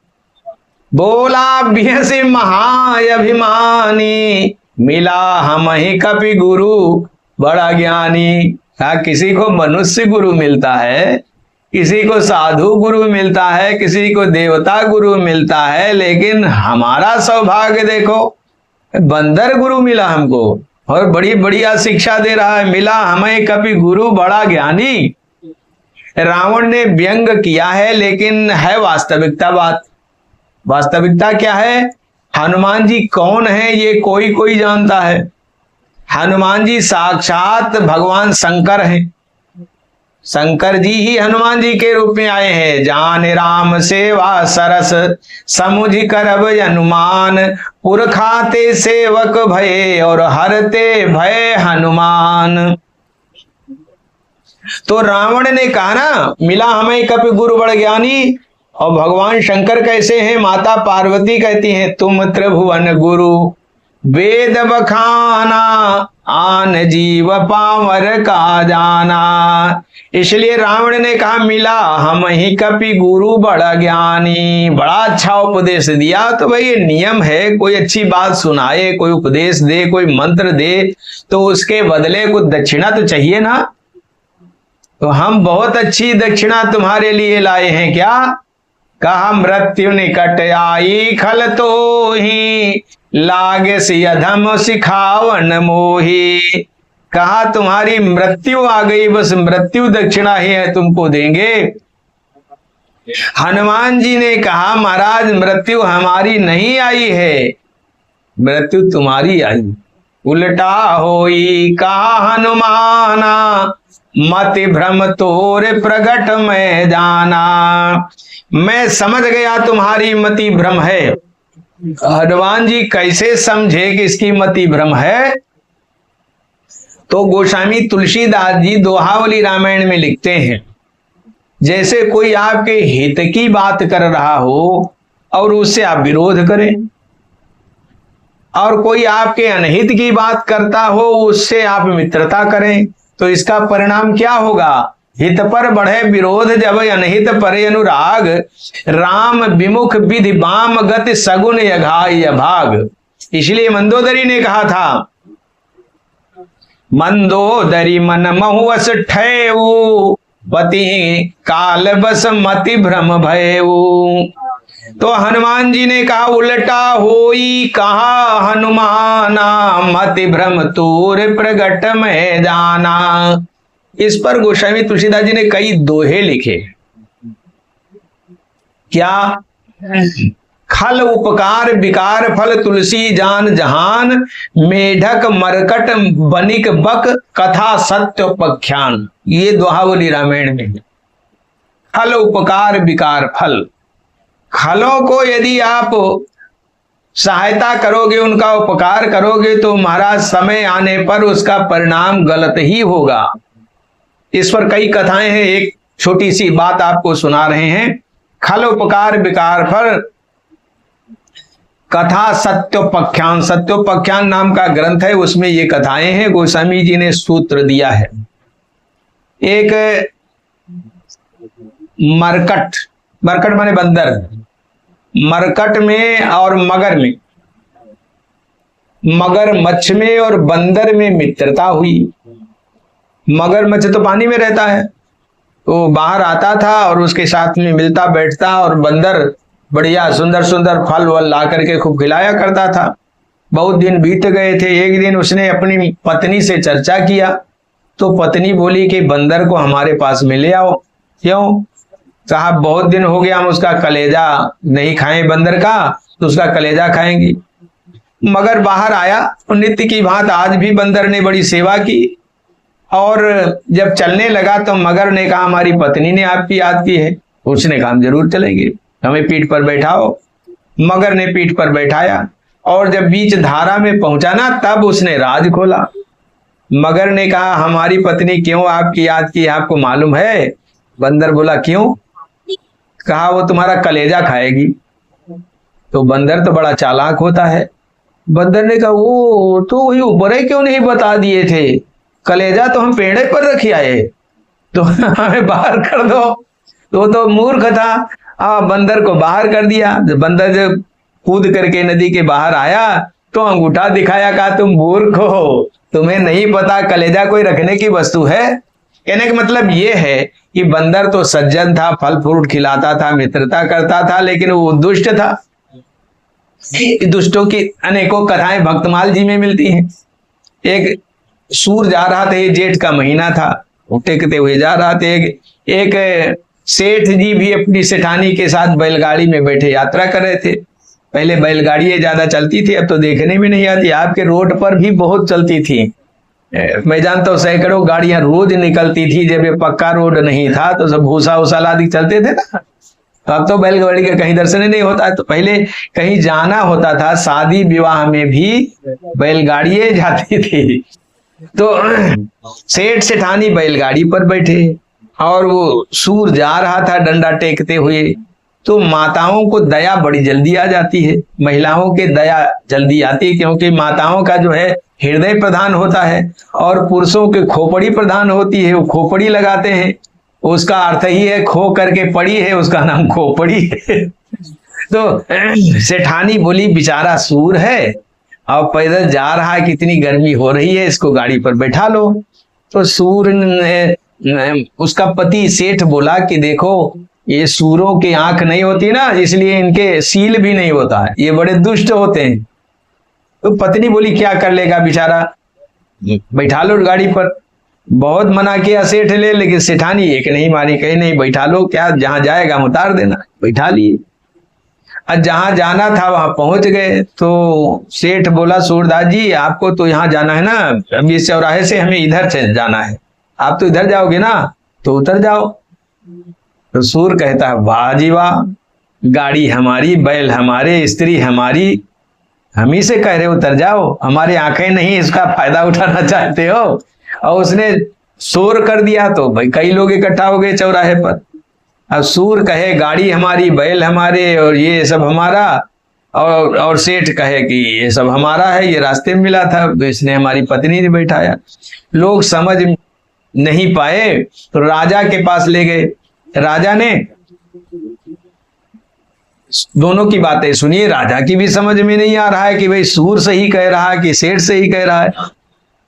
बोला बिहसी महाअभिमानी, मिला हम ही कपि गुरु बड़ा ज्ञानी। कहा किसी को मनुष्य गुरु मिलता है, किसी को साधु गुरु मिलता है, किसी को देवता गुरु मिलता है, लेकिन हमारा सौभाग्य देखो बंदर गुरु मिला हमको और बड़ी बढ़िया शिक्षा दे रहा है। मिला हमें कपि गुरु बड़ा ज्ञानी। रावण ने व्यंग किया है लेकिन है वास्तविकता बात। वास्तविकता क्या है? हनुमान जी कौन है ये कोई कोई जानता है। हनुमान जी साक्षात भगवान शंकर हैं। शंकर जी ही हनुमान जी के रूप में आए हैं। जान राम सेवा सरस समुझ करब हनुमान, पुरखाते सेवक भय और हरते भय हनुमान। तो रावण ने कहा ना मिला हमें कपि गुरु बड़ ज्ञानी, और भगवान शंकर कैसे हैं? माता पार्वती कहती हैं तुम त्रिभुवन गुरु वेद बखाना, आन जीव पावर का जाना। इसलिए रावण ने कहा मिला हम ही कपि गुरु बड़ा ज्ञानी। बड़ा अच्छा उपदेश दिया। तो भाई ये नियम है, कोई अच्छी बात सुनाए, कोई उपदेश दे, कोई मंत्र दे तो उसके बदले कुछ दक्षिणा तो चाहिए ना। तो हम बहुत अच्छी दक्षिणा तुम्हारे लिए लाए हैं। क्या कहा? मृत्यु निकट आई खल तो ही, लागे सी अधम सिखावन मोही। कहा तुम्हारी मृत्यु आ गई, बस मृत्यु दक्षिणा ही है तुमको देंगे। हनुमान जी ने कहा महाराज मृत्यु हमारी नहीं आई है, मृत्यु तुम्हारी आई। उल्टा होई कहा हनुमाना, मति भ्रम तोरे प्रगट में जाना। मैं समझ गया तुम्हारी मति भ्रम है। हनुमान जी कैसे समझे कि इसकी मति भ्रम है? तो गोस्वामी तुलसीदास जी दोहावली रामायण में लिखते हैं जैसे कोई आपके हित की बात कर रहा हो और उससे आप विरोध करें, और कोई आपके अनहित की बात करता हो उससे आप मित्रता करें, तो इसका परिणाम क्या होगा? हित पर बढ़े विरोध जब अनहित परे अनुराग, राम विमुख विधि बाम गति सगुन यघाय भाग। इसलिए मंदोदरी ने कहा था मंदोदरी मन महुअस ठेऊ, पति काल बस मति भ्रम भयऊ। तो हनुमान जी ने कहा उल्टा होई कहा हनुमाना, मति भ्रम तूर प्रगट में जाना। इस पर गोस्वामी तुलसीदास जी ने कई दोहे लिखे। क्या? खल उपकार विकार फल तुलसी जान जहान, मेढक मरकट बनिक बक कथा सत्य पख्यान। ये दोहावली रामायण में है। खल उपकार विकार फल, खलों को यदि आप सहायता करोगे, उनका उपकार करोगे, तो महाराज समय आने पर उसका परिणाम गलत ही होगा। इस पर कई कथाएं हैं, एक छोटी सी बात आपको सुना रहे हैं। खल उपकार विकार फल कथा सत्योपख्यान, सत्योपख्यान नाम का ग्रंथ है, उसमें ये कथाएं हैं। गोस्वामी जी ने सूत्र दिया है। एक मरकट, मरकट माने बंदर, मरकट में और मगर में, मगरमच्छ में और बंदर में मित्रता हुई। मगरमच्छ तो पानी में रहता है, तो बाहर आता था और उसके साथ में मिलता बैठता, और बंदर बढ़िया सुंदर सुंदर फल वल ला करके खूब खिलाया करता था। बहुत दिन बीत गए थे। एक दिन उसने अपनी पत्नी से चर्चा किया, तो पत्नी बोली कि बंदर को हमारे पास में ले आओ। क्यों? कहा बहुत दिन हो गया हम उसका कलेजा नहीं खाए बंदर का, तो उसका कलेजा खाएंगी। मगर बाहर आया, नित्य की भांति आज भी बंदर ने बड़ी सेवा की, और जब चलने लगा तो मगर ने कहा हमारी पत्नी ने आपकी याद की है। उसने कहा हम जरूर चलेंगे, हमें पीठ पर बैठाओ। मगर ने पीठ पर बैठाया, और जब बीच धारा में पहुंचा ना, तब उसने राज खोला। मगर ने कहा हमारी पत्नी क्यों आपकी याद की, आपको मालूम है? बंदर बोला क्यों? कहा वो तुम्हारा कलेजा खाएगी। तो बंदर तो बड़ा चालाक होता है। बंदर ने कहा वो तो वही ऊपर है, क्यों नहीं बता दिए थे? कलेजा तो हम पेड़े पर रखी आए, तो हमें बाहर कर दो। तो मूर्ख था। बंदर को बाहर कर दिया। जब बंदर जब कूद करके नदी के बाहर आया, तो अंगूठा दिखाया, कहा तुम मूर्ख हो, तुम्हें नहीं पता कलेजा कोई रखने की वस्तु है। कहने का मतलब ये है कि बंदर तो सज्जन था, फल फ्रूट खिलाता था, मित्रता करता था, लेकिन वो दुष्ट था। दुष्टों की अनेकों कथाएं भक्तमाल जी में मिलती हैं। एक सूर जा रहा था, ये जेठ का महीना था, वो टेकते हुए जा रहा था। एक सेठ जी भी अपनी सेठानी के साथ बैलगाड़ी में बैठे यात्रा कर रहे थे। पहले बैलगाड़ियां ज्यादा चलती थी, अब तो देखने में नहीं आती। आपके रोड पर भी बहुत चलती थी। मैं जानता हूँ सैकड़ों गाड़ियां रोज निकलती थी। जब ये पक्का रोड नहीं था तो सब भूसा उसा लादी चलते थे ना। तो अब तो बैलगाड़ी का कहीं दर्शन ही नहीं होता। तो पहले कहीं जाना होता था, शादी विवाह में भी बैलगाड़ियां जाती थी। तो सेठ सेठानी बैलगाड़ी पर बैठे, और वो सूर जा रहा था डंडा टेकते हुए। तो माताओं को दया बड़ी जल्दी आ जाती है, महिलाओं के दया जल्दी आती है, क्योंकि माताओं का जो है हृदय प्रधान होता है, और पुरुषों के खोपड़ी प्रधान होती है। वो खोपड़ी लगाते हैं, उसका अर्थ ही है खो करके पड़ी है, उसका नाम खोपड़ी है। तो सेठानी बोली बेचारा सूर है और पैदल जा रहा है, कितनी गर्मी हो रही है, इसको गाड़ी पर बैठा लो। तो सूर ने, उसका पति सेठ बोला कि देखो ये सूरों की आंख नहीं होती ना, इसलिए इनके सील भी नहीं होता है, ये बड़े दुष्ट होते हैं। तो पत्नी बोली क्या कर लेगा बेचारा, बैठा लो गाड़ी पर। बहुत मना किया सेठ ले, लेकिन सेठानी एक नहीं मारी, कहीं नहीं बैठा लो, क्या जहां जाएगा उतार देना। बैठा लिए। और जहां जाना था वहां पहुंच गए। तो सेठ बोला सूरदास जी आपको तो यहाँ जाना है ना, अब इस चौराहे से हमें इधर से जाना है, आप तो इधर जाओगे ना, तो उतर जाओ। तो सूर कहता है वाह जी वाह, गाड़ी हमारी, बैल हमारे, स्त्री हमारी, हम ही से कह रहे उतर जाओ, हमारी आंखें नहीं इसका फायदा उठाना चाहते हो। और उसने शोर कर दिया तो भाई कई लोग इकट्ठा हो गए चौराहे पर। अब सूर कहे गाड़ी हमारी, बैल हमारे, और ये सब हमारा, और सेठ कहे कि ये सब हमारा है, ये रास्ते में मिला था, तो इसने हमारी पत्नी ने बैठाया। लोग समझ नहीं पाए तो राजा के पास ले गए। राजा ने दोनों की बातें सुनिए, राजा की भी समझ में नहीं आ रहा है कि भाई सूर सही कह रहा है कि सेठ सही कह रहा है।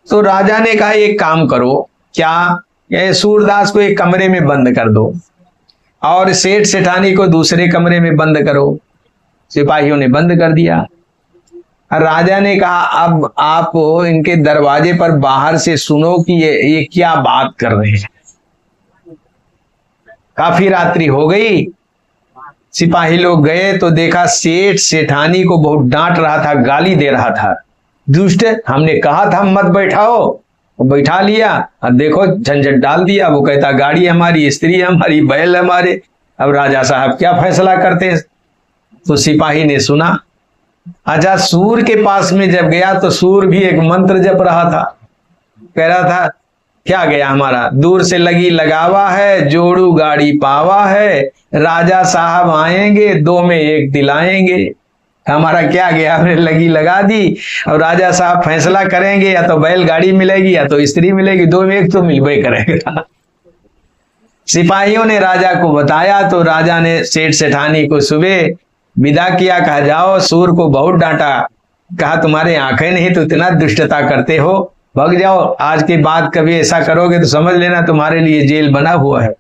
तो राजा ने कहा एक काम करो, क्या ये सूरदास को एक कमरे में बंद कर दो और सेठ सेठानी को दूसरे कमरे में बंद करो। सिपाहियों ने बंद कर दिया। और राजा ने कहा अब आप इनके दरवाजे पर बाहर से सुनो कि ये क्या बात कर रहे हैं। काफी रात्रि हो गई, सिपाही लोग गए तो देखा सेठ सेठानी को बहुत डांट रहा था, गाली दे रहा था। दुष्ट, हमने कहा था मत बैठाओ, बैठा लिया और देखो झंझट डाल दिया। वो कहता गाड़ी हमारी, स्त्री हमारी, बैल हमारे, अब राजा साहब क्या फैसला करते हैं। तो सिपाही ने सुना। अच्छा, सूर के पास में जब गया तो सूर भी एक मंत्र जप रहा था, कह रहा था क्या गया हमारा, दूर से लगी लगावा है, जोड़ू गाड़ी पावा है, राजा साहब आएंगे, 2 में 1 दिलाएंगे। हमारा क्या गया, हमने लगी लगा दी और राजा साहब फैसला करेंगे, या तो बैलगाड़ी मिलेगी या तो स्त्री मिलेगी, 2 में 1 तो मिलबे करेगा। सिपाहियों ने राजा को बताया तो राजा ने सेठ सेठानी को सुबह विदा किया, कहा जाओ, सूर को बहुत डांटा, कहा तुम्हारे आंखें नहीं तो इतना दुष्टता करते हो, भाग जाओ, आज के बाद कभी ऐसा करोगे तो समझ लेना तुम्हारे लिए जेल बना हुआ है।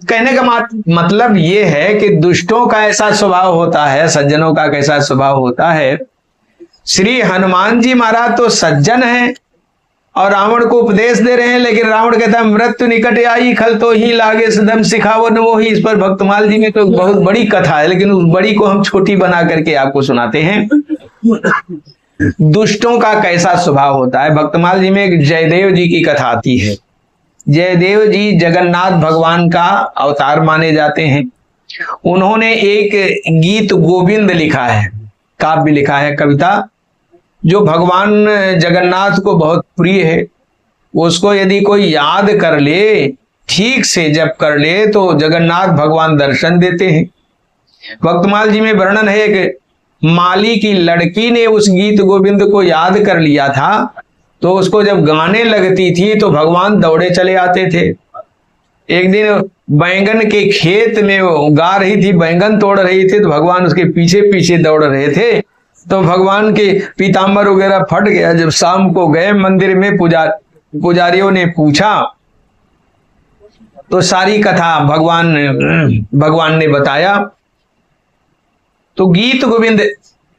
कहने का मतलब ये है कि दुष्टों का ऐसा स्वभाव होता है, सज्जनों का कैसा स्वभाव होता है। श्री हनुमान जी महाराज तो सज्जन हैं और रावण को उपदेश दे रहे हैं, लेकिन रावण कहता है मृत्यु निकट आई, खल तो ही लागे सदम सिखावो न मोही। इस पर भक्तमाल जी में तो बहुत बड़ी कथा है, लेकिन उस बड़ी को हम छोटी बना करके आपको सुनाते हैं। दुष्टों का कैसा स्वभाव होता है। भक्तमाल जी में एक जयदेव जी की कथा आती है। जयदेव जी जगन्नाथ भगवान का अवतार माने जाते हैं। उन्होंने एक गीत गोविंद लिखा है, काव्य लिखा है, कविता, जो भगवान जगन्नाथ को बहुत प्रिय है। उसको यदि कोई याद कर ले, ठीक से जप कर ले, तो जगन्नाथ भगवान दर्शन देते हैं। भक्तमाल जी में वर्णन है कि माली की लड़की ने उस गीत गोविंद को याद कर लिया था, तो उसको जब गाने लगती थी तो भगवान दौड़े चले आते थे। एक दिन बैंगन के खेत में वो गा रही थी, बैंगन तोड़ रही थी, तो भगवान उसके पीछे पीछे दौड़ रहे थे। तो भगवान के पीताम्बर वगैरह फट गया। जब शाम को गए मंदिर में, पुजारियों ने पूछा तो सारी कथा भगवान ने बताया। तो गीत गोविंद,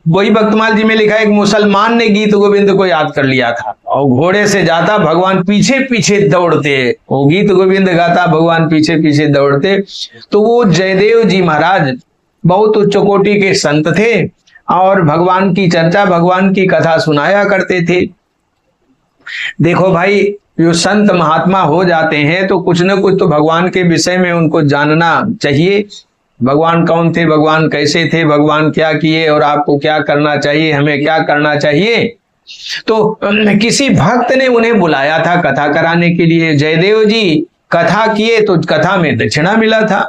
वही भक्तमाल जी में लिखा है, एक मुसलमान ने गीत गोविंद को याद कर लिया था और घोड़े से जाता, भगवान पीछे पीछे दौड़ते, वो गीत गोविंद गाता, भगवान पीछे पीछे दौड़ते। तो वो जयदेव जी महाराज बहुत उच्च कोटि के संत थे और भगवान की चर्चा, भगवान की कथा सुनाया करते थे। देखो भाई, जो संत महात्मा हो जाते हैं तो कुछ न कुछ तो भगवान के विषय में उनको जानना चाहिए। भगवान कौन थे, भगवान कैसे थे, भगवान क्या किए और आपको क्या करना चाहिए, हमें क्या करना चाहिए। तो किसी भक्त ने उन्हें बुलाया था कथा कराने के लिए। जयदेव जी कथा किए तो कथा में दक्षिणा मिला था,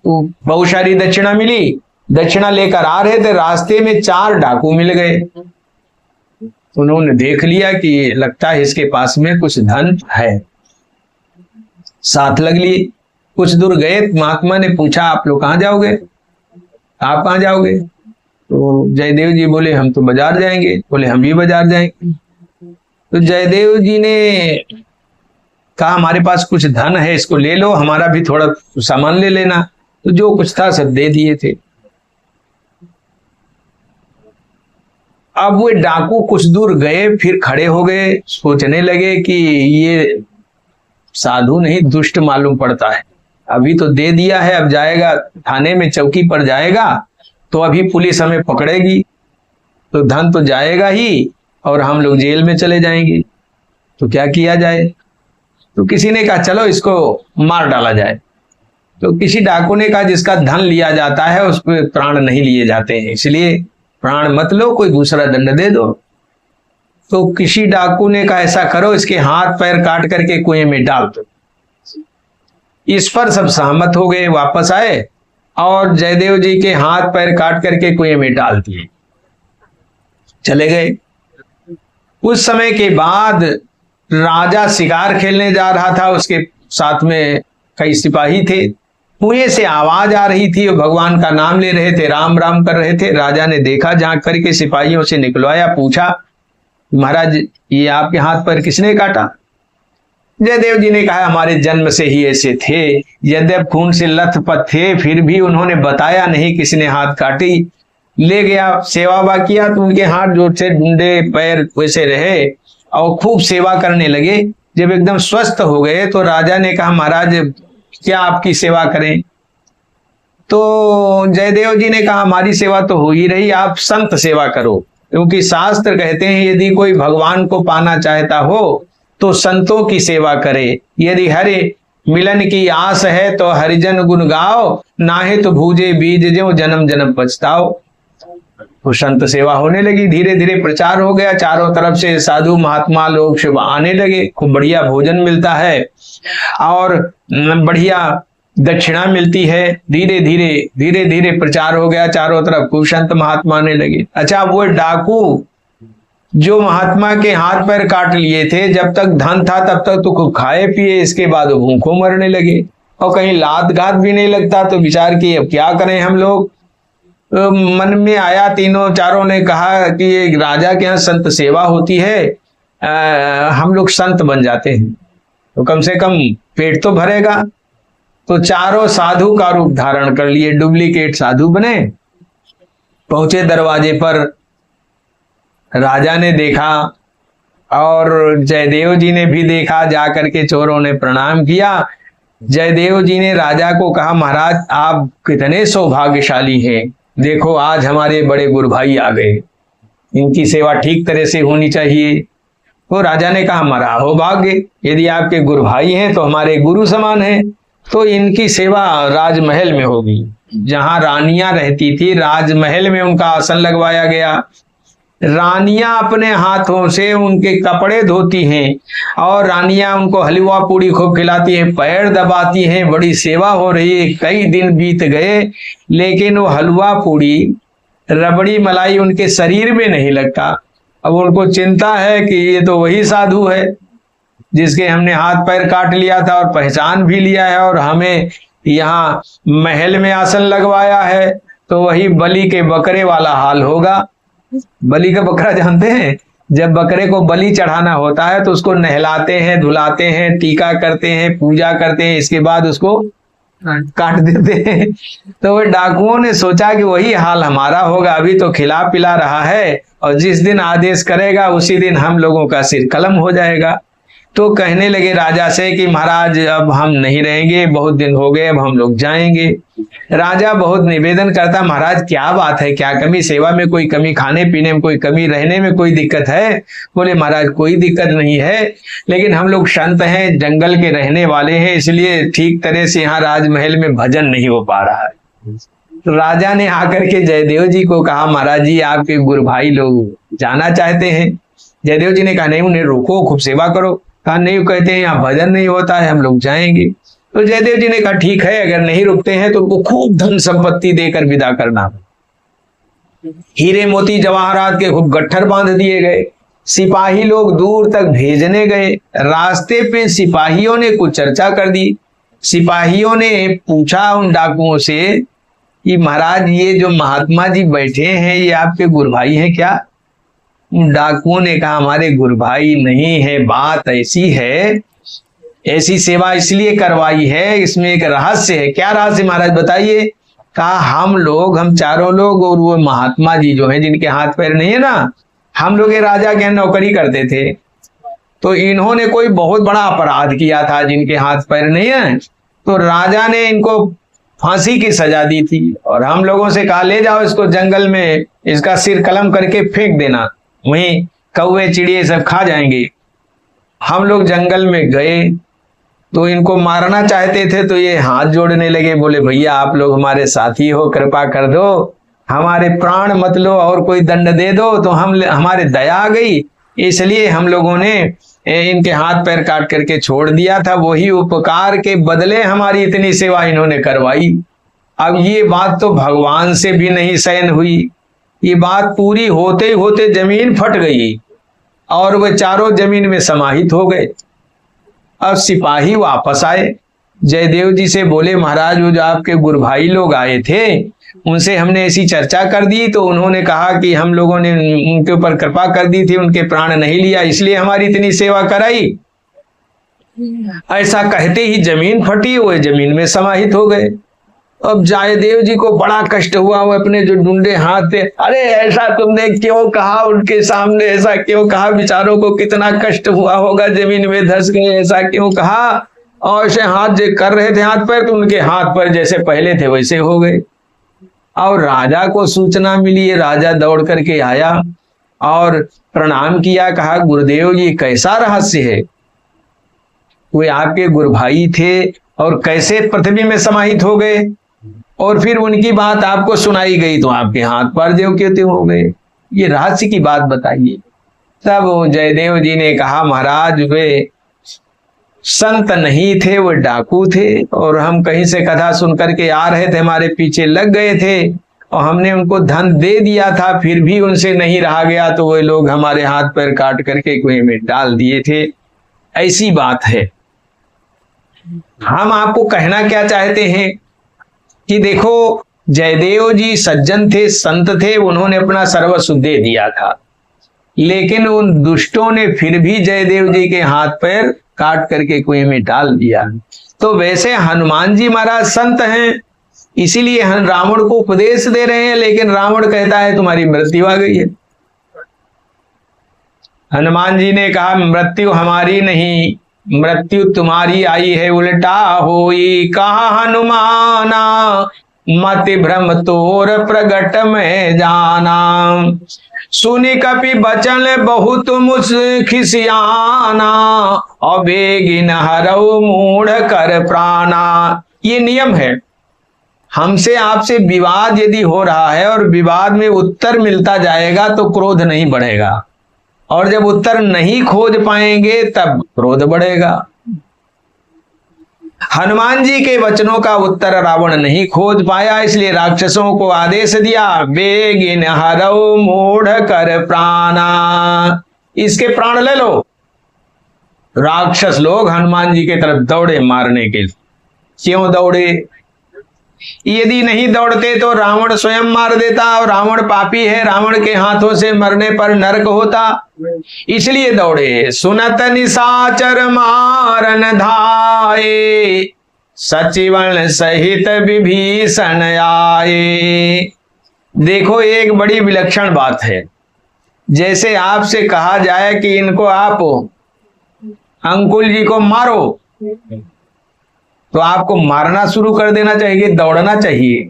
तो बहुत सारी दक्षिणा मिली। दक्षिणा लेकर आ रहे थे, रास्ते में 4 डाकू मिल गए। उन्होंने देख लिया कि लगता है इसके पास में कुछ धन है, साथ लग लिए। कुछ दूर गए, महात्मा ने पूछा आप लोग कहाँ जाओगे, आप कहाँ जाओगे। तो जयदेव जी बोले हम तो बाजार जाएंगे। बोले हम भी बाजार जाएंगे। तो जयदेव जी ने कहा हमारे पास कुछ धन है, इसको ले लो, हमारा भी थोड़ा सामान ले लेना। तो जो कुछ था सब दे दिए थे। अब वो डाकू कुछ दूर गए, फिर खड़े हो गए, सोचने लगे कि ये साधु नहीं दुष्ट मालूम पड़ता है। अभी तो दे दिया है, अब जाएगा थाने में, चौकी पर जाएगा तो अभी पुलिस हमें पकड़ेगी, तो धन तो जाएगा ही और हम लोग जेल में चले जाएंगे। तो क्या किया जाए। तो किसी ने कहा चलो इसको मार डाला जाए। तो किसी डाकू ने कहा जिसका धन लिया जाता है उस पर प्राण नहीं लिए जाते हैं, इसलिए प्राण मत लो, कोई दूसरा दंड दे दो। तो किसी डाकू ने कहा ऐसा करो, इसके हाथ पैर काट करके कुएं में डाल दो। इस पर सब सहमत हो गए, वापस आए और जयदेव जी के हाथ पैर काट करके कुएं में डाल दिए, चले गए। उस समय के बाद राजा शिकार खेलने जा रहा था, उसके साथ में कई सिपाही थे। कुएं से आवाज आ रही थी, वो भगवान का नाम ले रहे थे, राम राम कर रहे थे। राजा ने देखा, झांक करके सिपाहियों से निकलवाया, पूछा महाराज ये आपके हाथ पर किसने काटा। जयदेव जी ने कहा हमारे जन्म से ही ऐसे थे, यद्यप खून से लथपथ थे, फिर भी उन्होंने बताया नहीं किसने हाथ काटी। ले गया, सेवा बा किया तो उनके हाथ जोड़ से ढूंढे, पैर वैसे रहे और खूब सेवा करने लगे। जब एकदम स्वस्थ हो गए तो राजा ने कहा महाराज क्या आपकी सेवा करें? तो जयदेव जी ने कहा हमारी सेवा तो हो ही रही, आप संत सेवा करो, क्योंकि शास्त्र कहते हैं यदि कोई भगवान को पाना चाहता हो तो संतों की सेवा करे। यदि हरि मिलन की आस है तो हरिजन गुण गाओ, नाहे तो भूजे बीज जो जन्म जन्म पछताओ। तो संत सेवा होने लगी, धीरे धीरे प्रचार हो गया, चारों तरफ से साधु महात्मा लोग शिव आने लगे, खूब बढ़िया भोजन मिलता है और बढ़िया दक्षिणा मिलती है। धीरे धीरे प्रचार हो गया चारों तरफ, खूब संत महात्मा आने लगे। अच्छा, वो डाकू जो महात्मा के हाथ पैर काट लिए थे, जब तक धन था तब तक तो खूब खाए पिए, इसके बाद वो भूखों मरने लगे और कहीं लात घात भी नहीं लगता। तो विचार किए अब क्या करें हम लोग। तो मन में आया, तीनों चारों ने कहा कि एक राजा के यहाँ संत सेवा होती है, हम लोग संत बन जाते हैं तो कम से कम पेट तो भरेगा। तो चारों साधु का रूप धारण कर लिए, डुप्लीकेट साधु बने। पहुंचे दरवाजे पर, राजा ने देखा और जयदेव जी ने भी देखा, जाकर के चोरों ने प्रणाम किया। जयदेव जी ने राजा को कहा महाराज आप कितने सौभाग्यशाली हैं, देखो आज हमारे बड़े गुरु भाई आ गए, इनकी सेवा ठीक तरह से होनी चाहिए। तो राजा ने कहा हमारा हो भाग्य, यदि आपके गुरु भाई हैं तो हमारे गुरु समान हैं, तो इनकी सेवा राजमहल में होगी। जहां रानियां रहती थी राजमहल में उनका आसन लगवाया गया। रानियां अपने हाथों से उनके कपड़े धोती हैं और रानियां उनको हलवा पूड़ी खूब खिलाती हैं, पैर दबाती हैं, बड़ी सेवा हो रही है। कई दिन बीत गए लेकिन वो हलवा पूड़ी रबड़ी मलाई उनके शरीर में नहीं लगता। अब उनको चिंता है कि ये तो वही साधु है जिसके हमने हाथ पैर काट लिया था और पहचान भी लिया है और हमें यहाँ महल में आसन लगवाया है, तो वही बलि के बकरे वाला हाल होगा। बलि का बकरा जानते हैं, जब बकरे को बलि चढ़ाना होता है तो उसको नहलाते हैं, धुलाते हैं, टीका करते हैं, पूजा करते हैं, इसके बाद उसको काट देते हैं। तो वो डाकुओं ने सोचा कि वही हाल हमारा होगा, अभी तो खिला पिला रहा है और जिस दिन आदेश करेगा उसी दिन हम लोगों का सिर कलम हो जाएगा। तो कहने लगे राजा से कि महाराज अब हम नहीं रहेंगे, बहुत दिन हो गए, अब हम लोग जाएंगे। राजा बहुत निवेदन करता महाराज क्या बात है, क्या कमी, सेवा में कोई कमी, खाने पीने में कोई कमी, रहने में कोई दिक्कत है? बोले महाराज कोई दिक्कत नहीं है, लेकिन हम लोग संत हैं, जंगल के रहने वाले हैं, इसलिए ठीक तरह से यहाँ राजमहल में भजन नहीं हो पा रहा है। तो राजा ने आकर के जयदेव जी को कहा महाराज जी आपके गुरु भाई लोग जाना चाहते हैं। जयदेव जी ने कहा नहीं उन्हें रोको, खूब सेवा करो। कहा नहीं, कहते हैं यहाँ भजन नहीं होता है, हम लोग जाएंगे। तो जयदेव जी ने कहा ठीक है, अगर नहीं रुकते हैं तो उनको खूब धन संपत्ति देकर विदा करना। हीरे मोती जवाहरात के खूब गट्ठर बांध दिए गए, सिपाही लोग दूर तक भेजने गए। रास्ते पे सिपाहियों ने कुछ चर्चा कर दी। सिपाहियों ने पूछा उन डाकुओं से कि महाराज ये जो महात्मा जी बैठे हैं ये आपके गुरु भाई हैं क्या? डाकुओं ने कहा हमारे गुरु भाई नहीं है, बात ऐसी है, ऐसी सेवा इसलिए करवाई है, इसमें एक रहस्य है। क्या रहस्य महाराज बताइए? कहा हम चारों लोग और वो महात्मा जी जो हैं जिनके हाथ पैर नहीं है ना, हम लोग ये राजा के यहाँ नौकरी करते थे, तो इन्होंने कोई बहुत बड़ा अपराध किया था जिनके हाथ पैर नहीं है, तो राजा ने इनको फांसी की सजा दी थी और हम लोगों से कहा ले जाओ इसको जंगल में, इसका सिर कलम करके फेंक देना, वहीं कौवे चिड़िए सब खा जाएंगे। हम लोग जंगल में गए तो इनको मारना चाहते थे, तो ये हाथ जोड़ने लगे, बोले भैया आप लोग हमारे साथी हो, कृपा कर दो, हमारे प्राण मत लो और कोई दंड दे दो। तो हमारे दया आ गई, इसलिए हम लोगों ने इनके हाथ पैर काट करके छोड़ दिया था, वही उपकार के बदले हमारी इतनी सेवा इन्होंने करवाई। अब ये बात तो भगवान से भी नहीं सहन हुई, ये बात पूरी होते ही होते जमीन फट गई और वे चारों जमीन में समाहित हो गए। अब सिपाही वापस आए, जयदेव जी से बोले महाराज वो जो आपके गुरु भाई लोग आए थे उनसे हमने ऐसी चर्चा कर दी, तो उन्होंने कहा कि हम लोगों ने उनके ऊपर कृपा कर दी थी, उनके प्राण नहीं लिया, इसलिए हमारी इतनी सेवा कराई। ऐसा कहते ही जमीन फटी, वो जमीन में समाहित हो गए अब जयदेव जी को बड़ा कष्ट हुआ, वो अपने जो डूंडे हाथ थे, अरे ऐसा तुमने क्यों कहा, उनके सामने ऐसा क्यों कहा, बेचारों को कितना कष्ट हुआ होगा, जमीन में धंस गए, ऐसा क्यों कहा। और ऐसे हाथ जो कर रहे थे हाथ पैर, तो उनके हाथ पैर जैसे पहले थे वैसे हो गए। और राजा को सूचना मिली, राजा दौड़ करके आया और प्रणाम किया, कहा गुरुदेव जी कैसा रहस्य है, वे आपके गुरु भाई थे और कैसे पृथ्वी में समाहित हो गए, और फिर उनकी बात आपको सुनाई गई तो आपके हाथ पैर ज्यों के त्यों हो गए, ये रहस्य की बात बताइए। तब जयदेव जी ने कहा महाराज वे संत नहीं थे, वो डाकू थे, और हम कहीं से कथा सुन करके आ रहे थे, हमारे पीछे लग गए थे और हमने उनको धन दे दिया था, फिर भी उनसे नहीं रहा गया, तो वो लोग हमारे हाथ पैर काट करके कुएं में डाल दिए थे, ऐसी बात है। हम आपको कहना क्या चाहते हैं कि देखो जयदेव जी सज्जन थे, संत थे, उन्होंने अपना सर्वस्व दे दिया था, लेकिन उन दुष्टों ने फिर भी जयदेव जी के हाथ पैर काट करके कुएं में डाल दिया। तो वैसे हनुमान जी महाराज संत हैं, इसीलिए हम रावण को उपदेश दे रहे हैं, लेकिन रावण कहता है तुम्हारी मृत्यु आ गई है। हनुमान जी ने कहा मृत्यु हमारी नहीं, मृत्यु तुम्हारी आई है, उल्टा होई कहा हनुमाना, मति भ्रम तोर प्रगट में जाना, सुनि कपि बचन बहुत मुसखिसियाना, अबेगिन हरऊ मूढ़ कर प्राणा। ये नियम है, हमसे आपसे विवाद यदि हो रहा है और विवाद में उत्तर मिलता जाएगा तो क्रोध नहीं बढ़ेगा, और जब उत्तर नहीं खोज पाएंगे तब क्रोध बढ़ेगा। हनुमान जी के वचनों का उत्तर रावण नहीं खोज पाया, इसलिए राक्षसों को आदेश दिया बेगिन हरऊ मूढ़ कर प्राणा, इसके प्राण ले लो। राक्षस लोग हनुमान जी के तरफ दौड़े मारने के लिए। क्यों दौड़े? यदि नहीं दौड़ते तो रावण स्वयं मार देता, और रावण पापी है, रावण के हाथों से मरने पर नरक होता, इसलिए दौड़े। सुनत निशाचर मारन धाये, सचिवन सहित विभीषण आए। देखो एक बड़ी विलक्षण बात है, जैसे आपसे कहा जाए कि इनको आप अंकुल जी को मारो, तो आपको मारना शुरू कर देना चाहिए, दौड़ना चाहिए।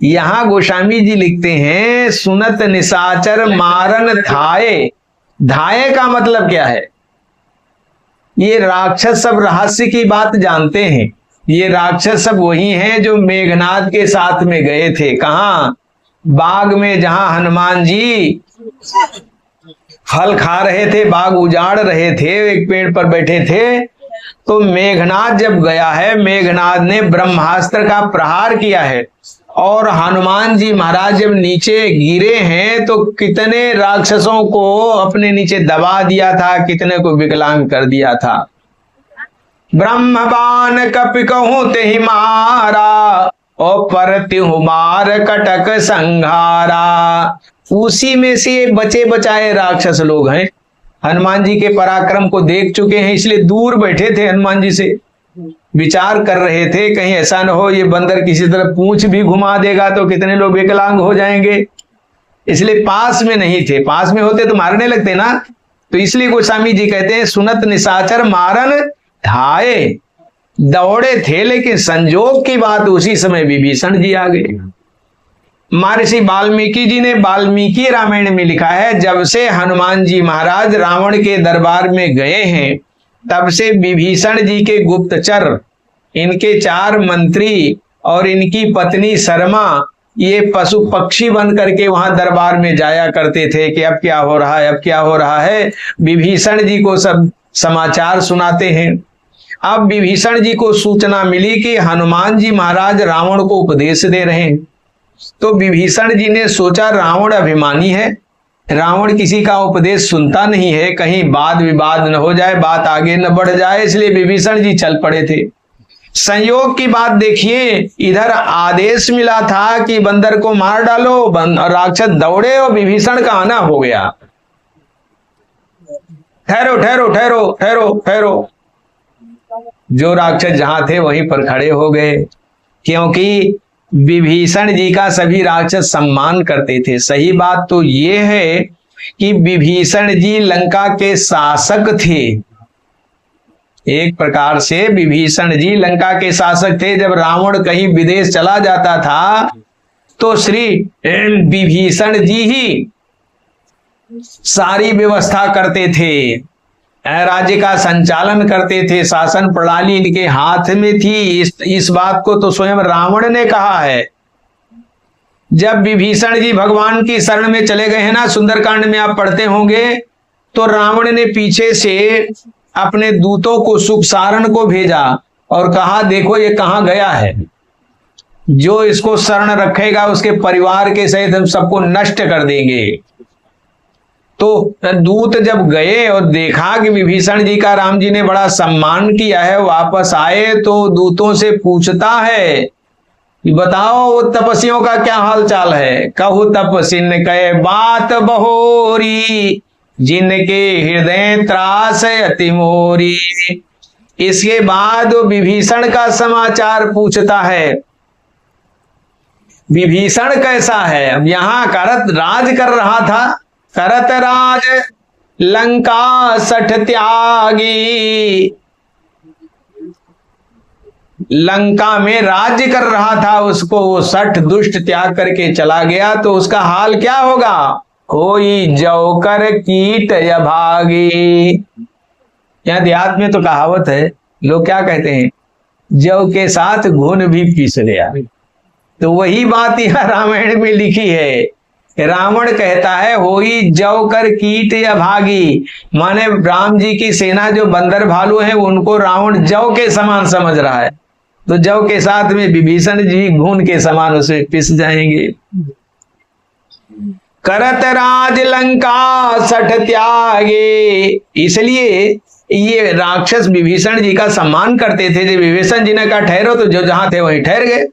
यहां गोस्वामी जी लिखते हैं सुनत निशाचर मारन धाये। धाये का मतलब क्या है? ये राक्षस सब रहस्य की बात जानते हैं। ये राक्षस सब वही हैं जो मेघनाद के साथ में गए थे। कहां? बाग में, जहां हनुमान जी फल खा रहे थे, बाग उजाड़ रहे थे, एक पेड़ पर बैठे थे, तो मेघनाद जब गया है, मेघनाद ने ब्रह्मास्त्र का प्रहार किया है, और हनुमान जी महाराज जब नीचे गिरे हैं तो कितने राक्षसों को अपने नीचे दबा दिया था, कितने को विकलांग कर दिया था। ब्रह्मबान कपि कहूं तेहि मारा, और परत्यु मार कटक संघारा। उसी में से बचे बचाए राक्षस लोग हैं, हनुमान जी के पराक्रम को देख चुके हैं, इसलिए दूर बैठे थे, हनुमान जी से विचार कर रहे थे कहीं ऐसा न हो ये बंदर किसी तरह पूंछ भी घुमा देगा तो कितने लोग विकलांग हो जाएंगे, इसलिए पास में नहीं थे। पास में होते तो मारने लगते ना। तो इसलिए गोस्वामी जी कहते हैं सुनत निशाचर मारन धाये, दौड़े थे, लेकिन संजोग की बात उसी समय विभीषण जी आ गए। महर्षि वाल्मीकि जी ने वाल्मीकि रामायण में लिखा है, जब से हनुमान जी महाराज रावण के दरबार में गए हैं तब से विभीषण जी के गुप्तचर, इनके 4 मंत्री और इनकी पत्नी शर्मा, ये पशु पक्षी बन करके वहां दरबार में जाया करते थे कि अब क्या हो रहा है, अब क्या हो रहा है। विभीषण जी को सब समाचार सुनाते हैं। अब विभीषण जी को सूचना मिली कि हनुमान जी महाराज रावण को उपदेश दे रहे हैं, तो विभीषण जी ने सोचा रावण अभिमानी है, रावण किसी का उपदेश सुनता नहीं है, कहीं वाद विवाद न हो जाए, बात आगे न बढ़ जाए, इसलिए विभीषण जी चल पड़े थे। संयोग की बात देखिए, इधर आदेश मिला था कि बंदर को मार डालो, राक्षस दौड़े और विभीषण का आना हो गया। ठहरो ठहरो ठहरो ठहरो ठहरो। जो राक्षस जहां थे वहीं पर खड़े हो गए। क्योंकि विभीषण जी का सभी राक्षस सम्मान करते थे। सही बात तो ये है कि विभीषण जी लंका के शासक थे। एक प्रकार से विभीषण जी लंका के शासक थे। जब रावण कहीं विदेश चला जाता था तो श्री विभीषण जी ही सारी व्यवस्था करते थे, राज्य का संचालन करते थे, शासन प्रणाली इनके हाथ में थी। इस बात को तो स्वयं रावण ने कहा है। जब विभीषण जी भगवान की शरण में चले गए हैं ना, सुंदरकांड में आप पढ़ते होंगे, तो रावण ने पीछे से अपने दूतों को सुखसारण को भेजा और कहा देखो ये कहाँ गया है, जो इसको शरण रखेगा उसके परिवार के सहित हम सबको नष्ट कर देंगे। तो दूत जब गए और देखा कि विभीषण जी का राम जी ने बड़ा सम्मान किया है, वापस आए तो दूतों से पूछता है कि बताओ वो तपस्वियों का क्या हाल चाल है। कहु तपसिन कहे बात बहोरी, जिनके हृदय त्रास अति मोरी। इसके बाद वो विभीषण का समाचार पूछता है। विभीषण कैसा है? अब यहाँ करत राज कर रहा था, करत राज लंका सठ त्यागी, लंका में राज्य कर रहा था, उसको वो 60 दुष्ट त्याग करके चला गया, तो उसका हाल क्या होगा? कोई जौ कर कीट अभागी। यहाँ देहात में तो कहावत है, लोग क्या कहते हैं, जौ के साथ घुन भी पीस लिया। तो वही बात यहाँ रामायण में लिखी है। रावण कहता है होई जौ कर कीट अभागी, माने राम जी की सेना जो बंदर भालू है उनको रावण जौ के समान समझ रहा है, तो जौ के साथ में विभीषण जी घून के समान उसे पिस जाएंगे। करत राज लंका सठ त्यागे, इसलिए ये राक्षस विभीषण जी का सम्मान करते थे। जब विभीषण जी ने कहा ठहरो, तो जो जहां थे वहीं ठहर गए।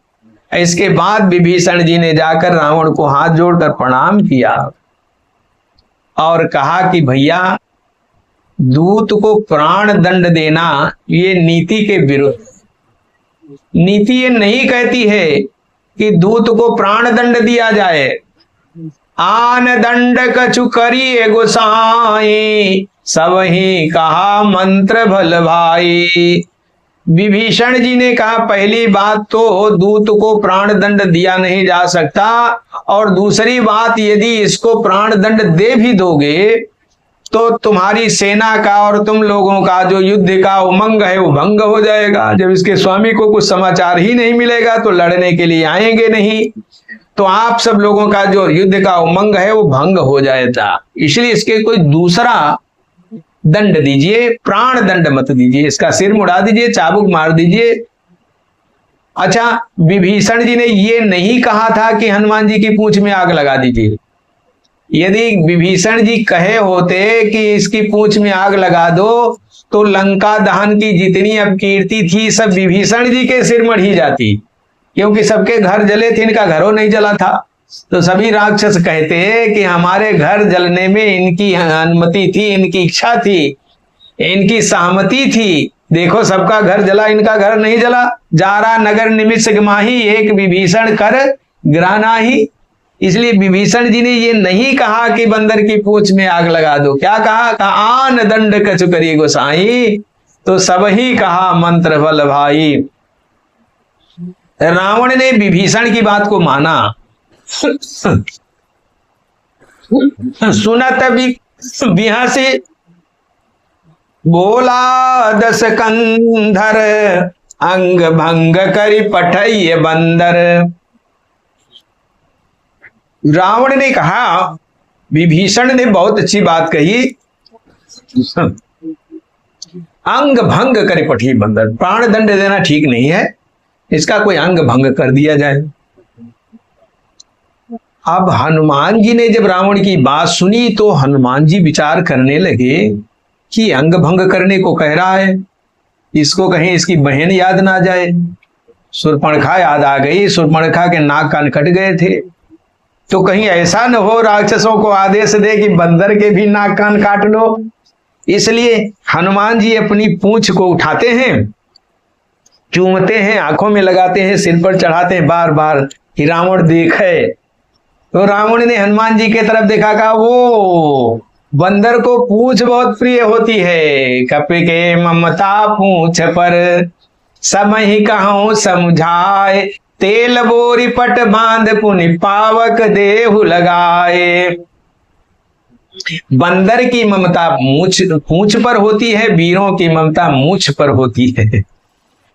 इसके बाद विभीषण जी ने जाकर रावण को हाथ जोड़कर प्रणाम किया और कहा कि भैया, दूत को प्राण दंड देना ये नीति के विरुद्ध। नीति ये नहीं कहती है कि दूत को प्राण दंड दिया जाए। आन दंड कछु करिए गोसाई, सब ही कहा मंत्र भल भाई। विभीषण जी ने कहा पहली बात तो दूत को प्राण दंड दिया नहीं जा सकता, और दूसरी बात यदि इसको प्राण दंड दे भी दोगे तो तुम्हारी सेना का और तुम लोगों का जो युद्ध का उमंग है वो भंग हो जाएगा। जब इसके स्वामी को कुछ समाचार ही नहीं मिलेगा तो लड़ने के लिए आएंगे नहीं, तो आप सब लोगों का जो युद्ध का उमंग है वो भंग हो जाएगा। इसलिए इसके कोई दूसरा दंड दीजिए, प्राण दंड मत दीजिए, इसका सिर मुड़ा दीजिए, चाबुक मार दीजिए। अच्छा, विभीषण जी ने ये नहीं कहा था कि हनुमान जी की पूंछ में आग लगा दीजिए। यदि विभीषण जी कहे होते कि इसकी पूंछ में आग लगा दो, तो लंका दहन की जितनी अपकीर्ति थी सब विभीषण जी के सिर मढ़ी जाती, क्योंकि सबके घर जले थे, इनका घरों नहीं जला था। तो सभी राक्षस कहते हैं कि हमारे घर जलने में इनकी अनुमति थी, इनकी इच्छा थी, इनकी सहमति थी। देखो सबका घर जला, इनका घर नहीं जला। जारा नगर निमिष गमाही, एक विभीषण कर गिराना ही। इसलिए विभीषण जी ने ये नहीं कहा कि बंदर की पूंछ में आग लगा दो। क्या कहा? आन दंड कछु करिए गोसाई, तो सब ही कहा मंत्र बल भाई। रावण ने विभीषण की बात को माना। सुनत बिहा से बोला दस कंधर, अंग भंग करी पठइय बंदर। रावण ने कहा, विभीषण ने बहुत अच्छी बात कही, अंग भंग करे पठइय बंदर। प्राण दंड देना ठीक नहीं है, इसका कोई अंग भंग कर दिया जाए। अब हनुमान जी ने जब रावण की बात सुनी तो हनुमान जी विचार करने लगे कि अंग भंग करने को कह रहा है, इसको कहीं इसकी बहन याद ना जाए। शूर्पणखा याद आ गई, शूर्पणखा के नाक कान कट गए थे, तो कहीं ऐसा न हो राक्षसों को आदेश दे कि बंदर के भी नाक कान काट लो। इसलिए हनुमान जी अपनी पूंछ को उठाते हैं चूमते हैं, आंखों में लगाते हैं, सिर पर चढ़ाते हैं बार बार कि रावण देखे। तो रावण ने हनुमान जी के तरफ देखा, कहा वो बंदर को पूंछ बहुत प्रिय होती है, कप के ममता पूंछ पर सब ही कहूं समझाए, तेल बोरी पट बांध पुनि पावक देहु लगाए। बंदर की ममता पूंछ पर होती है, वीरों की ममता मूछ पर होती है।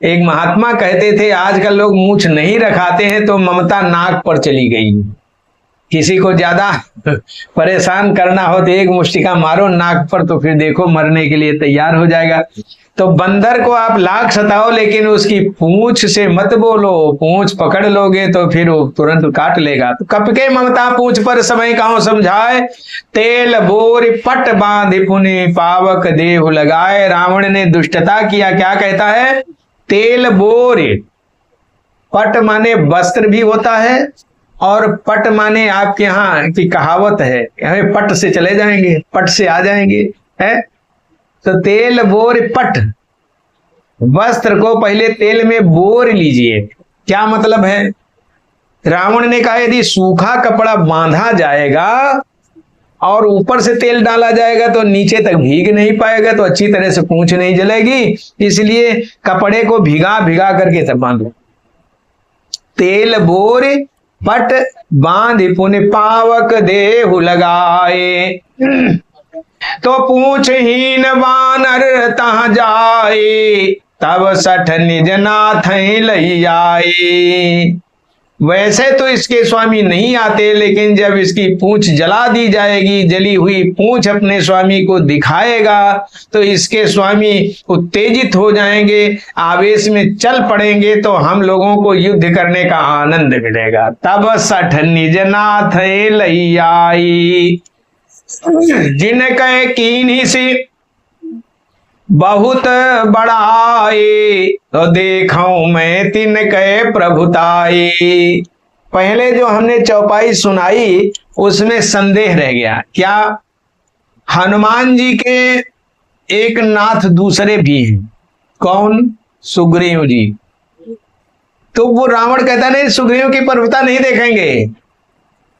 एक महात्मा कहते थे आजकल लोग मूछ नहीं रखाते हैं तो ममता नाक पर चली गई। किसी को ज्यादा परेशान करना हो तो एक मुष्टिका मारो नाक पर, तो फिर देखो मरने के लिए तैयार हो जाएगा। तो बंदर को आप लाख सताओ लेकिन उसकी पूंछ से मत बोलो, पूंछ पकड़ लोगे तो फिर वो तुरंत काट लेगा। तो कप के ममता पूंछ पर समय कहूं समझाए, तेल बोर पट बांध पुनि पावक देहु लगाए। रावण ने दुष्टता किया, क्या कहता है? तेल बोर, पट माने वस्त्र भी होता है और पट माने आपके यहाँ की कहावत है, हमें पट से चले जाएंगे, पट से आ जाएंगे, है? तो तेल बोर पट, वस्त्र को पहले तेल में बोर लीजिए। क्या मतलब है? रावण ने कहा यदि सूखा कपड़ा बांधा जाएगा और ऊपर से तेल डाला जाएगा तो नीचे तक भीग नहीं पाएगा, तो अच्छी तरह से पूंछ नहीं जलेगी, इसलिए कपड़े को भिगा भिगा करके तब बांधो। तेल बोर पट बांध पुनि पावक देहु लगाए, तो पूंछहीन वानर तहाँ जाए, तब सठ निज नाथ लई आए। वैसे तो इसके स्वामी नहीं आते, लेकिन जब इसकी पूंछ जला दी जाएगी, जली हुई पूंछ अपने स्वामी को दिखाएगा तो इसके स्वामी उत्तेजित हो जाएंगे, आवेश में चल पड़ेंगे, तो हम लोगों को युद्ध करने का आनंद मिलेगा। तब सठ निज नाथ लई आई, जिनके कीन्ही से बहुत बड़ाई, तो देखूं मैं तिनके प्रभुताई। पहले जो हमने चौपाई सुनाई उसमें संदेह रह गया। क्या? हनुमान जी के एक नाथ दूसरे भी हैं। कौन? सुग्रीव जी। तो वो रावण कहता नहीं सुग्रीव की प्रभुता नहीं देखेंगे।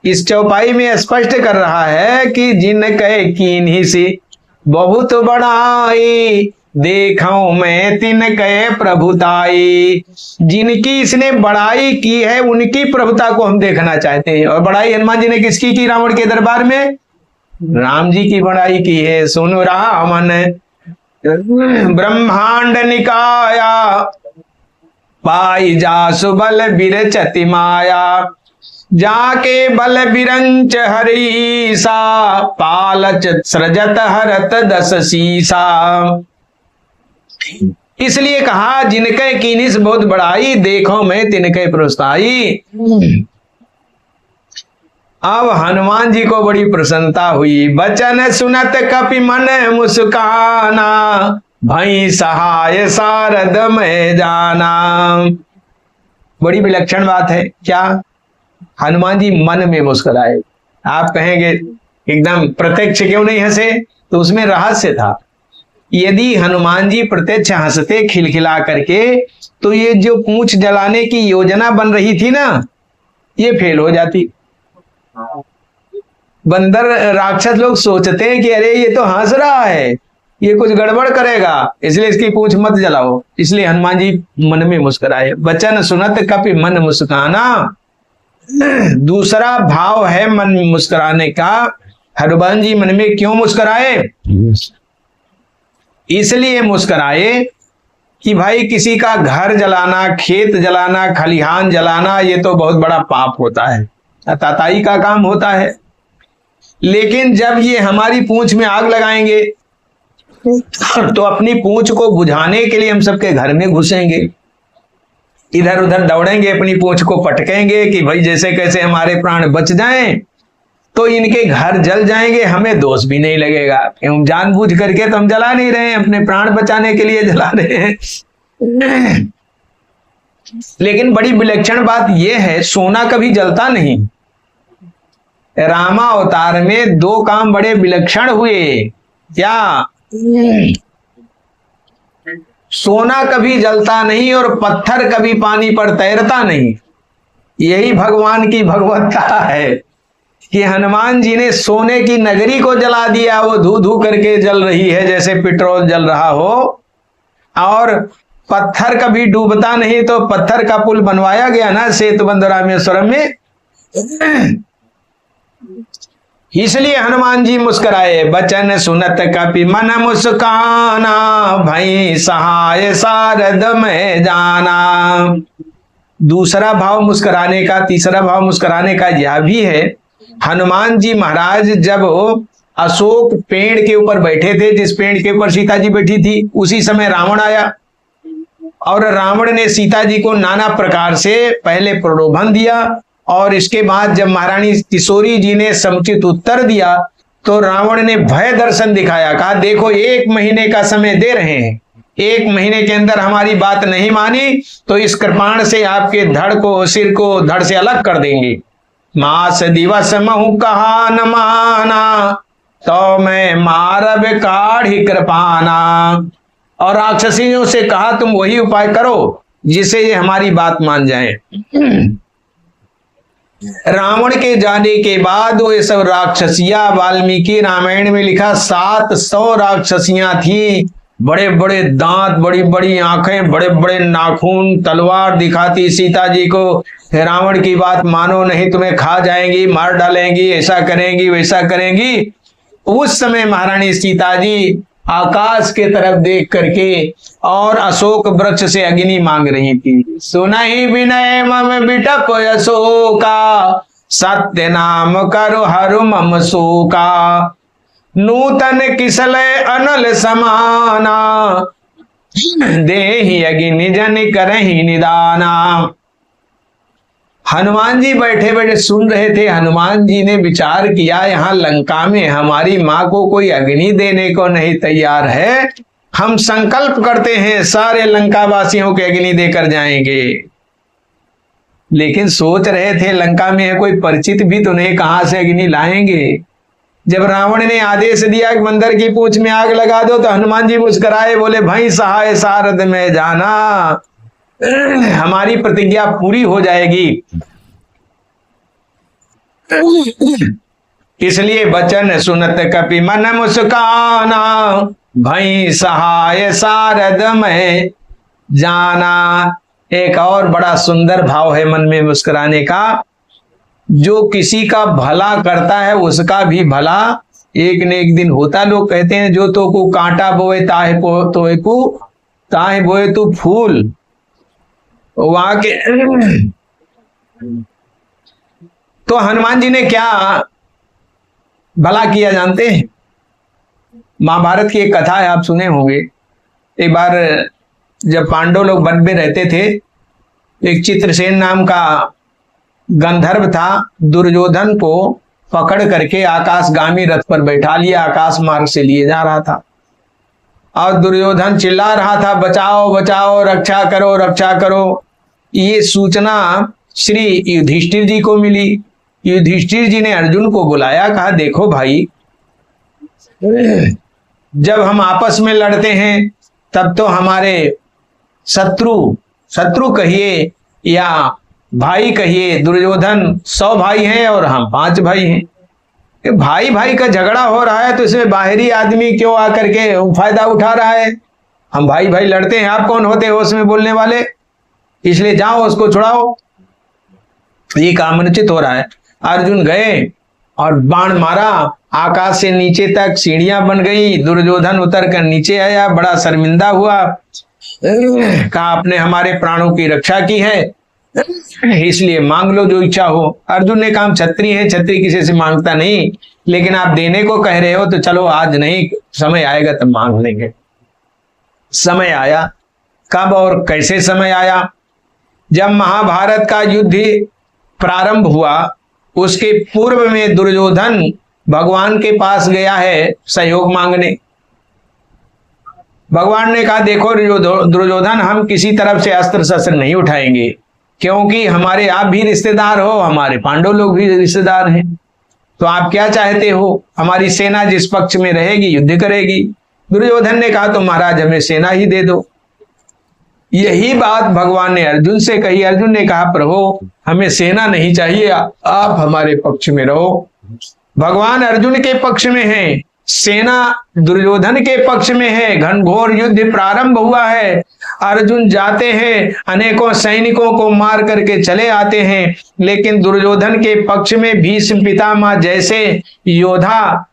इस चौपाई में स्पष्ट कर रहा है कि जिनके कीन्ही से बहुत बड़ाई, देखूं मैं तिनके प्रभुताई। जिनकी इसने बड़ाई की है उनकी प्रभुता को हम देखना चाहते हैं। और बड़ाई हनुमान जी ने किसकी की रावण के दरबार में? राम जी की बड़ाई की है। सुनो रामन ब्रह्मांड निकाया, पाई जासु बल बिरचति माया, जाके बल बिरंच हरीसा, पालच सृजत हरत दस सीसा। इसलिए कहा जिनके कीनिस बहुत बड़ाई, देखो मैं तिनके प्रस्ताई। अब हनुमान जी को बड़ी प्रसन्नता हुई। बचन सुनत कपि मन मुस्काना, भई सहाय सारद में जाना। बड़ी विलक्षण बात है। क्या? हनुमान जी मन में मुस्कुराए। आप कहेंगे एकदम प्रत्यक्ष क्यों नहीं हंसे? तो उसमें रहस्य था। यदि हनुमान जी प्रत्यक्ष हंसते खिलखिला करके तो ये जो पूंछ जलाने की योजना बन रही थी ना, ये फेल हो जाती। बंदर राक्षस लोग सोचते हैं कि अरे ये तो हंस रहा है, ये कुछ गड़बड़ करेगा, इसलिए इसकी पूंछ मत जलाओ। इसलिए हनुमान जी मन में मुस्कुराए। बचन सुनत कपि मन मुस्काना। दूसरा भाव है मन में मुस्कुराने का। हनुमान जी मन में क्यों मुस्कुराए? इसलिए मुस्कुराए कि भाई किसी का घर जलाना, खेत जलाना, खलिहान जलाना ये तो बहुत बड़ा पाप होता है, ताताई का काम होता है। लेकिन जब ये हमारी पूंछ में आग लगाएंगे तो अपनी पूंछ को बुझाने के लिए हम सबके घर में घुसेंगे, इधर उधर दौड़ेंगे, अपनी पूंछ को पटकेंगे कि भाई जैसे कैसे हमारे प्राण बच जाएं। तो इनके घर जल जाएंगे, हमें दोष भी नहीं लगेगा। हम जानबूझ करके तो हम जला नहीं रहे हैं, अपने प्राण बचाने के लिए जला रहे हैं। लेकिन बड़ी विलक्षण बात यह है, सोना कभी जलता नहीं। रामा अवतार में दो काम बड़े विलक्षण हुए। क्या? सोना कभी जलता नहीं और पत्थर कभी पानी पर तैरता नहीं। यही भगवान की भगवत्ता है कि हनुमान जी ने सोने की नगरी को जला दिया, वो धू धू करके जल रही है जैसे पेट्रोल जल रहा हो। और पत्थर कभी डूबता नहीं, तो पत्थर का पुल बनवाया गया ना सेतुबंध रामेश्वरम में, इसलिए हनुमान जी मुस्कुराए। बचन सुनत कपि मन मुस्काना, भई सहाय सारद में जाना। दूसरा भाव मुस्कुराने का, तीसरा भाव मुस्कुराने का यह भी है, हनुमान जी महाराज जब अशोक पेड़ के ऊपर बैठे थे, जिस पेड़ के ऊपर सीता जी बैठी थी, उसी समय रावण आया और रावण ने सीता जी को नाना प्रकार से पहले प्रलोभन दिया। और इसके बाद जब महारानी किशोरी जी ने समुचित उत्तर दिया तो रावण ने भय दर्शन दिखाया, कहा देखो 1 महीने का समय दे रहे हैं, 1 महीने के अंदर हमारी बात नहीं मानी तो इस कृपाण से आपके धड़ को, सिर को धड़ से अलग कर देंगे। मास दिवस महु कहा न माना, तो मैं मारब काढ़ी कृपाना। और राक्षसियों से कहा तुम वही उपाय करो जिससे ये हमारी बात मान जाए। रावण के जाने के बाद वो ये सब राक्षसियां, वाल्मीकि रामायण में लिखा 700 राक्षसियां थी, बड़े बड़े दांत, बड़ी बड़ी आंखें, बड़े बड़े नाखून, तलवार दिखाती सीता जी को, रावण की बात मानो नहीं तुम्हें खा जाएंगी, मार डालेंगी, ऐसा करेंगी वैसा करेंगी। उस समय महारानी सीता जी आकाश के तरफ देख करके और अशोक वृक्ष से अग्नि मांग रही थी। सुनहि विनय मम बिटप अशोका, सत्य नाम करो हरु मम शोका। नूतन किसलय अनल समाना, देहि अग्नि जन करहि निदाना। हनुमान जी बैठे बैठे सुन रहे थे। हनुमान जी ने विचार किया, यहाँ लंका में हमारी माँ को कोई अग्नि देने को नहीं तैयार है, हम संकल्प करते हैं सारे लंका वासियों के अग्नि देकर जाएंगे। लेकिन सोच रहे थे लंका में है कोई परिचित भी तो नहीं, कहां से अग्नि लाएंगे। जब रावण ने आदेश दिया कि बंदर की पूंछ में आग लगा दो, तो हनुमान जी मुस्कुराए, बोले भाई सहाय सारद में जाना, हमारी प्रतिज्ञा पूरी हो जाएगी। इसलिए बचन सुनत कपि मन मुस्काना, भई सहाय सारद में जाना। एक और बड़ा सुंदर भाव है मन में मुस्कुराने का, जो किसी का भला करता है उसका भी भला एक न एक दिन होता। लोग कहते हैं जो तो को कांटा बोए ताहे ताहे बोए तू फूल। वहां के तो हनुमान जी ने क्या भला किया जानते हैं? महाभारत की एक कथा है, आप सुने होंगे। एक बार जब पांडव लोग वन में रहते थे, एक चित्रसेन नाम का गंधर्व था, दुर्योधन को पकड़ करके आकाशगामी रथ पर बैठा लिया, आकाश मार्ग से लिए जा रहा था। और दुर्योधन चिल्ला रहा था, बचाओ बचाओ, रक्षा करो रक्षा करो। ये सूचना श्री युधिष्ठिर जी को मिली। युधिष्ठिर जी ने अर्जुन को बुलाया, कहा देखो भाई, जब हम आपस में लड़ते हैं तब तो हमारे शत्रु कहिए या भाई कहिए, दुर्योधन 100 भाई हैं और हम 5 भाई हैं। भाई भाई का झगड़ा हो रहा है तो इसमें बाहरी आदमी क्यों आकर के फायदा उठा रहा है? हम भाई भाई लड़ते हैं, आप कौन होते हो उसमें बोलने वाले? इसलिए जाओ उसको छुड़ाओ। ये काम अनुचित हो रहा है। अर्जुन गए और बाण मारा, आकाश से नीचे तक सीढ़ियां बन गई। दुर्योधन उतर कर नीचे आया, बड़ा शर्मिंदा हुआ, कहा आपने हमारे प्राणों की रक्षा की है, इसलिए मांग लो जो इच्छा हो। अर्जुन ने कहा क्षत्रिय है, क्षत्रिय किसी से मांगता नहीं, लेकिन आप देने को कह रहे हो तो चलो आज नहीं, समय आएगा तब मांग लेंगे। समय आया। कब और कैसे समय आया? जब महाभारत का युद्ध प्रारंभ हुआ, उसके पूर्व में दुर्योधन भगवान के पास गया है सहयोग मांगने। भगवान ने कहा देखो दुर्योधन, हम किसी तरफ से अस्त्र शस्त्र नहीं उठाएंगे, क्योंकि हमारे आप भी रिश्तेदार हो, हमारे पांडव लोग भी रिश्तेदार हैं। तो आप क्या चाहते हो? हमारी सेना जिस पक्ष में रहेगी युद्ध करेगी। दुर्योधन ने कहा तो महाराज हमें सेना ही दे दो। यही बात भगवान ने अर्जुन से कही। अर्जुन ने कहा प्रभु हमें सेना नहीं चाहिए, आप हमारे पक्ष में रहो। भगवान अर्जुन के पक्ष में है, सेना दुर्योधन के पक्ष में है। घनघोर युद्ध प्रारंभ हुआ है। अर्जुन जाते हैं, अनेकों सैनिकों को मार करके चले आते हैं, लेकिन दुर्योधन के पक्ष में भीष्म पितामह जैसे योद्धा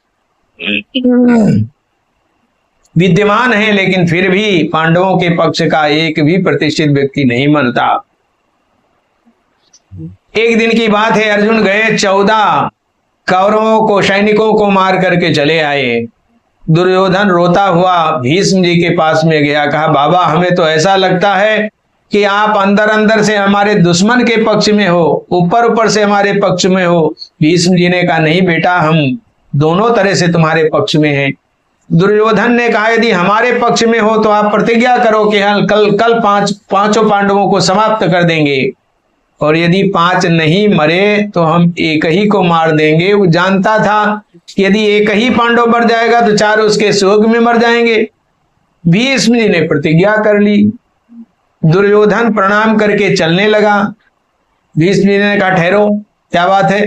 विद्यमान है, लेकिन फिर भी पांडवों के पक्ष का एक भी प्रतिष्ठित व्यक्ति नहीं बनता। एक दिन की बात है, अर्जुन गए 14 कौरवों को, सैनिकों को मार करके चले आए। दुर्योधन रोता हुआ भीष्म जी के पास में गया, कहा बाबा हमें तो ऐसा लगता है कि आप अंदर अंदर से हमारे दुश्मन के पक्ष में हो, ऊपर ऊपर से हमारे पक्ष में हो। भीष्म जी ने कहा नहीं बेटा, हम दोनों तरह से तुम्हारे पक्ष में हैं। दुर्योधन ने कहा यदि हमारे पक्ष में हो तो आप प्रतिज्ञा करो कि हम कल पांचों पांडवों को समाप्त कर देंगे, और यदि 5 नहीं मरे तो हम एक ही को मार देंगे। वो जानता था कि यदि एक ही पांडव मर जाएगा तो 4 उसके शोक में मर जाएंगे। भीष्म जी ने प्रतिज्ञा कर ली। दुर्योधन प्रणाम करके चलने लगा। भीष्म जी ने कहा ठहरो, क्या बात है?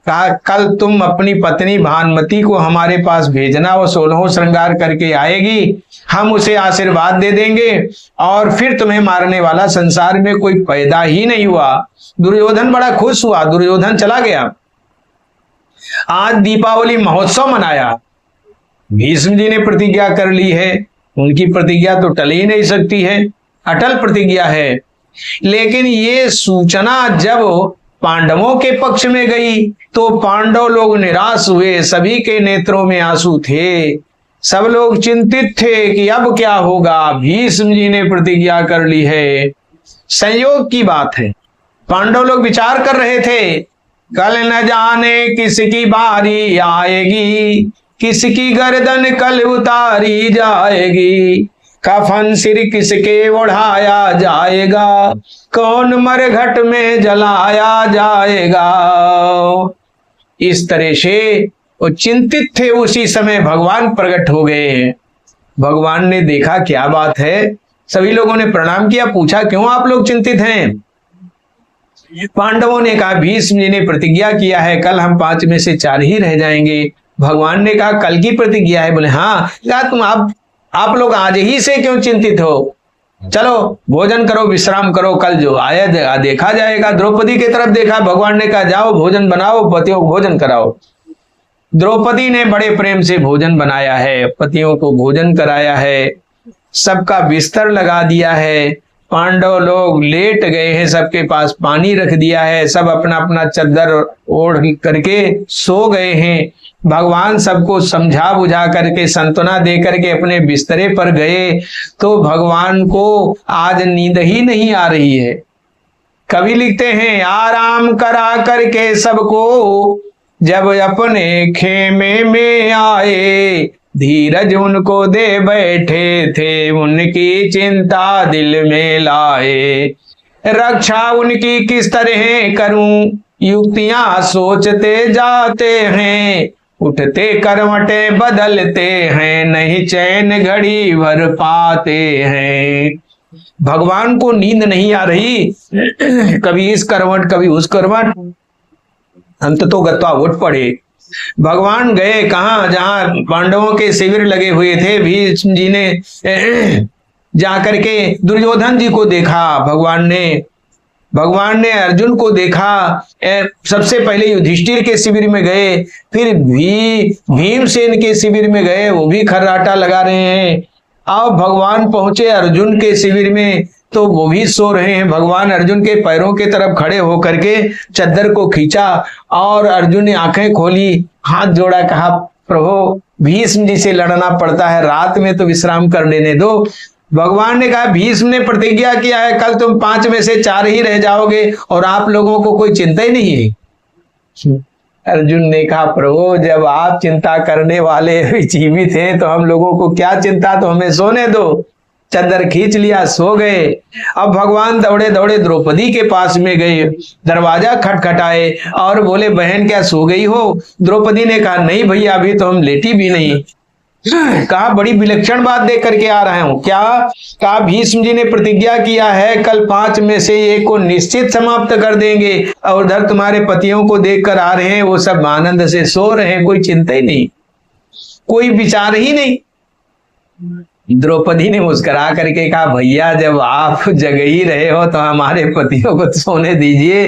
कहा कल तुम अपनी पत्नी भानुमति को हमारे पास भेजना, वो 16 श्रृंगार करके आएगी, हम उसे आशीर्वाद दे देंगे और फिर तुम्हें मारने वाला संसार में कोई पैदा ही नहीं हुआ। दुर्योधन बड़ा खुश हुआ, दुर्योधन चला गया। आज दीपावली महोत्सव मनाया। भीष्म जी ने प्रतिज्ञा कर ली है, उनकी प्रतिज्ञा तो टल ही नहीं सकती है, अटल प्रतिज्ञा है। लेकिन ये सूचना जब पांडवों के पक्ष में गई तो पांडव लोग निराश हुए, सभी के नेत्रों में आंसू थे, सब लोग चिंतित थे कि अब क्या होगा। भीष्म जी ने प्रतिज्ञा कर ली है। संयोग की बात है, पांडव लोग विचार कर रहे थे कल न जाने किसकी बारी आएगी, किसकी गर्दन कल उतारी जाएगी, कफन सिर किसके ओढ़ाया जाएगा, कौन मरघट में जलाया जाएगा। इस तरह से वो चिंतित थे। उसी समय भगवान प्रकट हो गए। भगवान ने देखा क्या बात है, सभी लोगों ने प्रणाम किया, पूछा क्यों आप लोग चिंतित हैं? पांडवों ने कहा भीष्म जी ने प्रतिज्ञा किया है कल हम 5 में से 4 ही रह जाएंगे। भगवान ने कहा कल की प्रतिज्ञा है? बोले हाँ। कहा तुम आप लोग आज ही से क्यों चिंतित हो? चलो भोजन करो, विश्राम करो, कल जो आया देखा जाएगा। द्रौपदी की तरफ देखा, भगवान ने कहा जाओ भोजन बनाओ, पतियों को भोजन कराओ। द्रौपदी ने बड़े प्रेम से भोजन बनाया है, पतियों को भोजन कराया है, सबका बिस्तर लगा दिया है। पांडव लोग लेट गए हैं, सबके पास पानी रख दिया है, सब अपना अपना चद्दर ओढ़ करके सो गए हैं। भगवान सबको समझा बुझा करके सांत्वना दे करके अपने बिस्तरे पर गए तो भगवान को आज नींद ही नहीं आ रही है। कवि लिखते हैं आराम करा करके सबको जब अपने खेमे में आए, धीरज उनको दे बैठे थे, उनकी चिंता दिल में लाए, रक्षा उनकी किस तरह करूं युक्तियां सोचते जाते हैं, उठते करवटे बदलते हैं, नहीं चैन घड़ी भर पाते हैं। भगवान को नींद नहीं आ रही, कभी इस करवट कभी उस करवट, अंत तो गत्वा उठ पड़े। भगवान गए कहाँ? जहां पांडवों के शिविर लगे हुए थे। भीष्म जी ने जाकर के दुर्योधन जी को देखा, भगवान ने अर्जुन को देखा। सबसे पहले युधिष्ठिर के शिविर में गए, फिर भीमसेन के शिविर में गए, वो भी खर्राटा लगा रहे हैं। अब भगवान पहुंचे अर्जुन के शिविर में तो वो भी सो रहे हैं। भगवान अर्जुन के पैरों के तरफ खड़े होकर के चद्दर को खींचा और अर्जुन ने आंखें खोली, हाथ जोड़ा, कहा प्रभु भीष्म जी से लड़ना पड़ता है, रात में तो विश्राम कर लेने दो। भगवान ने कहा भीष्म ने प्रतिज्ञा किया है कल तुम 5 में से 4 ही रह जाओगे और आप लोगों को कोई चिंता ही नहीं है। अर्जुन ने कहा प्रभु जब आप चिंता करने वाले जीवित हैं तो हम लोगों को क्या चिंता, तो हमें सोने दो। चद्दर खींच लिया, सो गए। अब भगवान दौड़े दौड़े द्रौपदी के पास में गए, दरवाजा खटखटाए और बोले बहन क्या सो गई हो? द्रौपदी ने कहा नहीं भैया अभी तो हम लेटी भी नहीं। कहा बड़ी विलक्षण बात देख करके आ रहा हूं। क्या? कहा भीष्म जी ने प्रतिज्ञा किया है कल 5 में से एक को निश्चित समाप्त कर देंगे, और उधर तुम्हारे पतियों को देख कर आ रहे हैं, वो सब आनंद से सो रहे हैं, कोई चिंता ही नहीं, कोई विचार ही नहीं। द्रौपदी ने मुस्कुरा करके कहा भैया जब आप जग ही रहे हो तो हमारे पतियों को सोने दीजिए।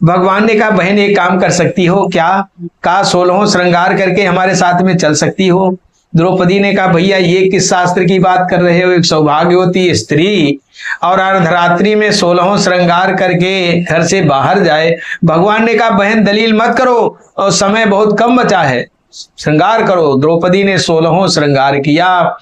भगवान ने कहा बहन एक काम कर सकती हो क्या? कहा 16 श्रृंगार करके हमारे साथ में चल सकती हो। द्रौपदी ने कहा भैया ये किस शास्त्र की बात कर रहे हो, एक सौभाग्यवती स्त्री और अर्धरात्रि में 16 श्रृंगार करके घर से बाहर जाए। भगवान ने कहा बहन दलील मत करो, और समय बहुत कम बचा है, श्रृंगार करो। द्रौपदी ने 16 श्रृंगार किया।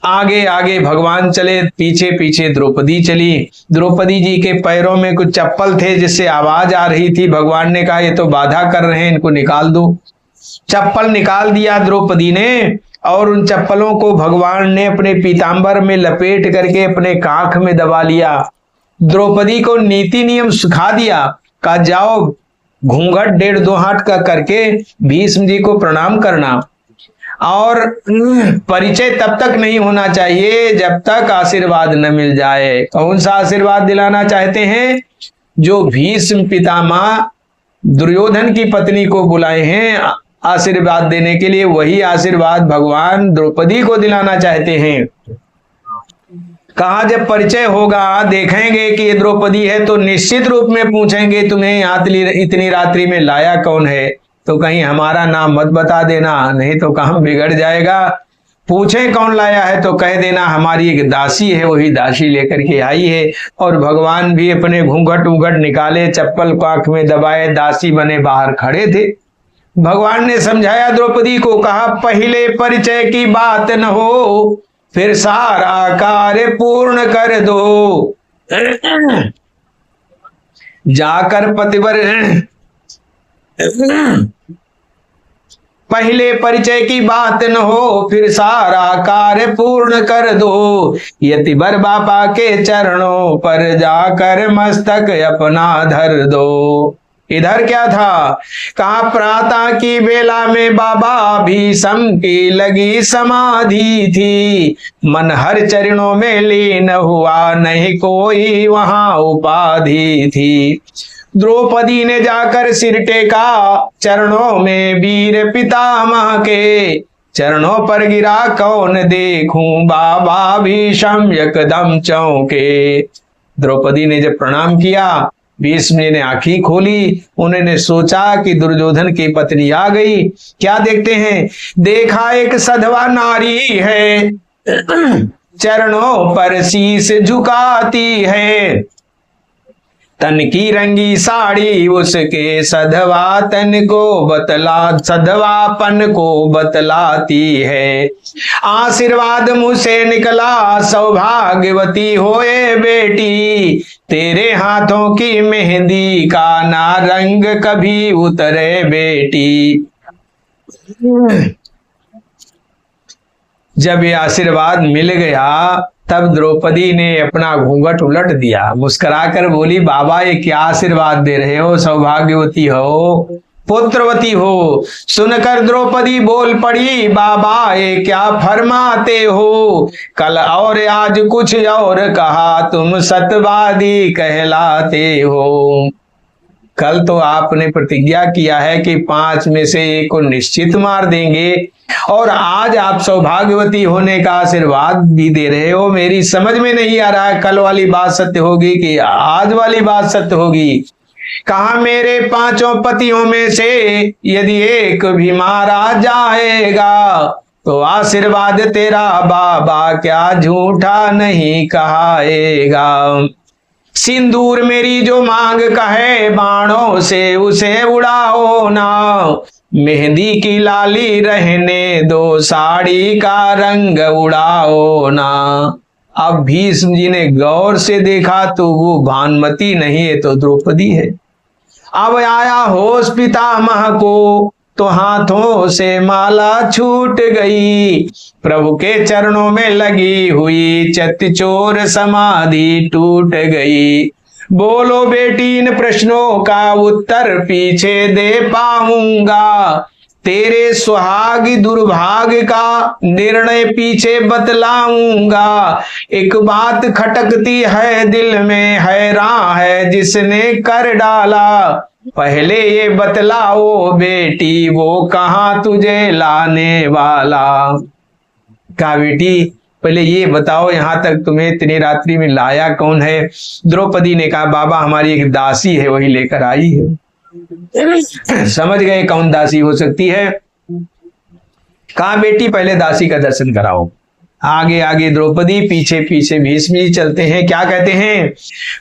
आगे आगे भगवान चले, पीछे पीछे द्रौपदी चली। द्रौपदी जी के पैरों में कुछ चप्पल थे जिससे आवाज आ रही थी। भगवान ने कहा ये तो बाधा कर रहे हैं, इनको निकाल दो। चप्पल निकाल दिया द्रौपदी ने, और उन चप्पलों को भगवान ने अपने पीतांबर में लपेट करके अपने कांख में दबा लिया। द्रौपदी को नीति नियम सिखा दिया। कहा जाओ घूंघट 1.5-2 हाथ का करके भीष्म जी को प्रणाम करना, और परिचय तब तक नहीं होना चाहिए जब तक आशीर्वाद न मिल जाए। कौन सा आशीर्वाद दिलाना चाहते हैं? जो भीष्म पितामह दुर्योधन की पत्नी को बुलाए हैं आशीर्वाद देने के लिए, वही आशीर्वाद भगवान द्रौपदी को दिलाना चाहते हैं। कहा जब परिचय होगा, देखेंगे कि ये द्रौपदी है तो निश्चित रूप में पूछेंगे तुम्हें यहाँ इतनी रात्रि में लाया कौन है, तो कहीं हमारा नाम मत बता देना, नहीं तो काम बिगड़ जाएगा। पूछे कौन लाया है तो कह देना हमारी एक दासी है, वही दासी लेकर के आई है। और भगवान भी अपने घूंघट उंघट निकाले, चप्पल कांख में दबाए, दासी बने बाहर खड़े थे। भगवान ने समझाया द्रौपदी को, कहा पहले परिचय की बात न हो, फिर सारा कार्य पूर्ण कर दो। जाकर पतिवर पहले परिचय की बात न हो, फिर सारा कार्य पूर्ण कर दो। यतिवर बापा के चरणों पर जाकर मस्तक अपना धर दो। इधर क्या था? कहा प्रातः की बेला में बाबा भीष्म की लगी समाधि थी, मन हर चरणों में लीन हुआ, नहीं कोई वहां उपाधि थी। द्रौपदी ने जाकर सिर टेका, चरणों में वीर पितामह के, चरणों पर गिरा कौन देखूं, बाबा भीष्म एकदम चौंके। द्रौपदी ने जब प्रणाम किया, भीष्म ने आंखें खोली, उन्होंने सोचा कि दुर्योधन की पत्नी आ गई। क्या देखते हैं? देखा एक सधवा नारी है, चरणों पर शीश झुकाती है, तन की रंगी साड़ी उसके सधवा तन को सधवापन को बतलाती है। आशीर्वाद मुँह से निकला, सौभाग्यवती होए बेटी, तेरे हाथों की मेहंदी का ना रंग कभी उतरे बेटी। जब ये आशीर्वाद मिल गया तब द्रौपदी ने अपना घूंघट उलट दिया, मुस्कुराकर बोली बाबा ये क्या आशीर्वाद दे रहे हो, सौभाग्यवती हो, पुत्रवती हो। सुनकर द्रौपदी बोल पड़ी, बाबा ये क्या फरमाते हो, कल और आज कुछ और कहा, तुम सत्यवादी कहलाते हो। कल तो आपने प्रतिज्ञा किया है कि 5 में से एक को निश्चित मार देंगे, और आज आप सौभाग्यवती होने का आशीर्वाद भी दे रहे हो। मेरी समझ में नहीं आ रहा है कल वाली बात सत्य होगी कि आज वाली बात सत्य होगी। कहा मेरे 5 पतियों में से यदि एक भी मारा जाएगा तो आशीर्वाद तेरा बाबा क्या झूठा नहीं कहाएगा। सिंदूर मेरी जो मांग कहे, बाणों से उसे उड़ाओ ना, मेहंदी की लाली रहने दो, साड़ी का रंग उड़ाओ ना। अब भीष्म जी ने गौर से देखा तो वो भानुमति नहीं है, तो द्रौपदी है। अब आया होश पितामह को, तो हाथों से माला छूट गई, प्रभु के चरणों में लगी हुई चतचोर समाधि टूट गई। बोलो बेटी इन प्रश्नों का उत्तर पीछे दे पाऊंगा, तेरे सुहाग दुर्भाग्य का निर्णय पीछे बतलाऊंगा। एक बात खटकती है दिल में, हैरान है जिसने कर डाला। पहले ये बतलाओ बेटी, वो कहाँ तुझे लाने वाला। कहा बेटी पहले ये बताओ, यहां तक तुम्हें इतनी रात्रि में लाया कौन है। द्रौपदी ने कहा बाबा हमारी एक दासी है, वही लेकर आई है। समझ गए कौन दासी हो सकती है। कहा बेटी पहले दासी का दर्शन कराओ। आगे आगे द्रौपदी, पीछे पीछे भीष्म जी चलते हैं। क्या कहते हैं,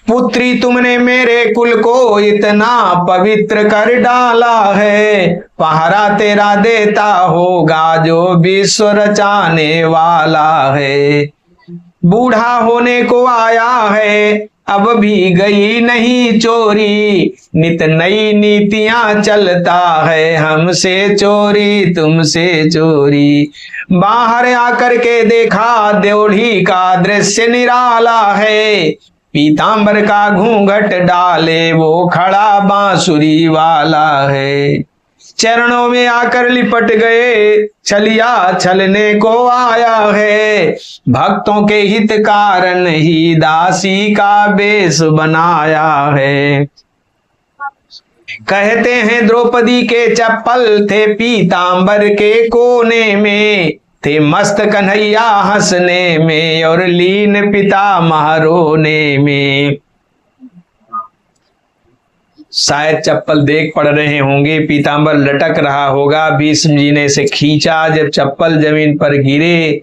पुत्री तुमने मेरे कुल को इतना पवित्र कर डाला है, पहरा तेरा देता होगा जो विश्व रचाने वाला है। बूढ़ा होने को आया है, अब भी गई नहीं चोरी, नित नई नीतियां चलता है, हमसे चोरी तुमसे चोरी। बाहर आकर के देखा द्योढ़ी का दृश्य निराला है, पीतांबर का घूंघट डाले वो खड़ा बांसुरी वाला है। चरणों में आकर लिपट गए, छलिया छलने को आया है, भक्तों के हित कारण ही दासी का बेश बनाया है। कहते हैं द्रौपदी के चप्पल थे पीतांबर के कोने में, थे मस्त कन्हैया हंसने में और लीन पिता महारोने में। शायद चप्पल देख पड़ रहे होंगे, पीतांबर लटक रहा होगा। भीष्म जी ने इसे खींचा, जब चप्पल जमीन पर गिरे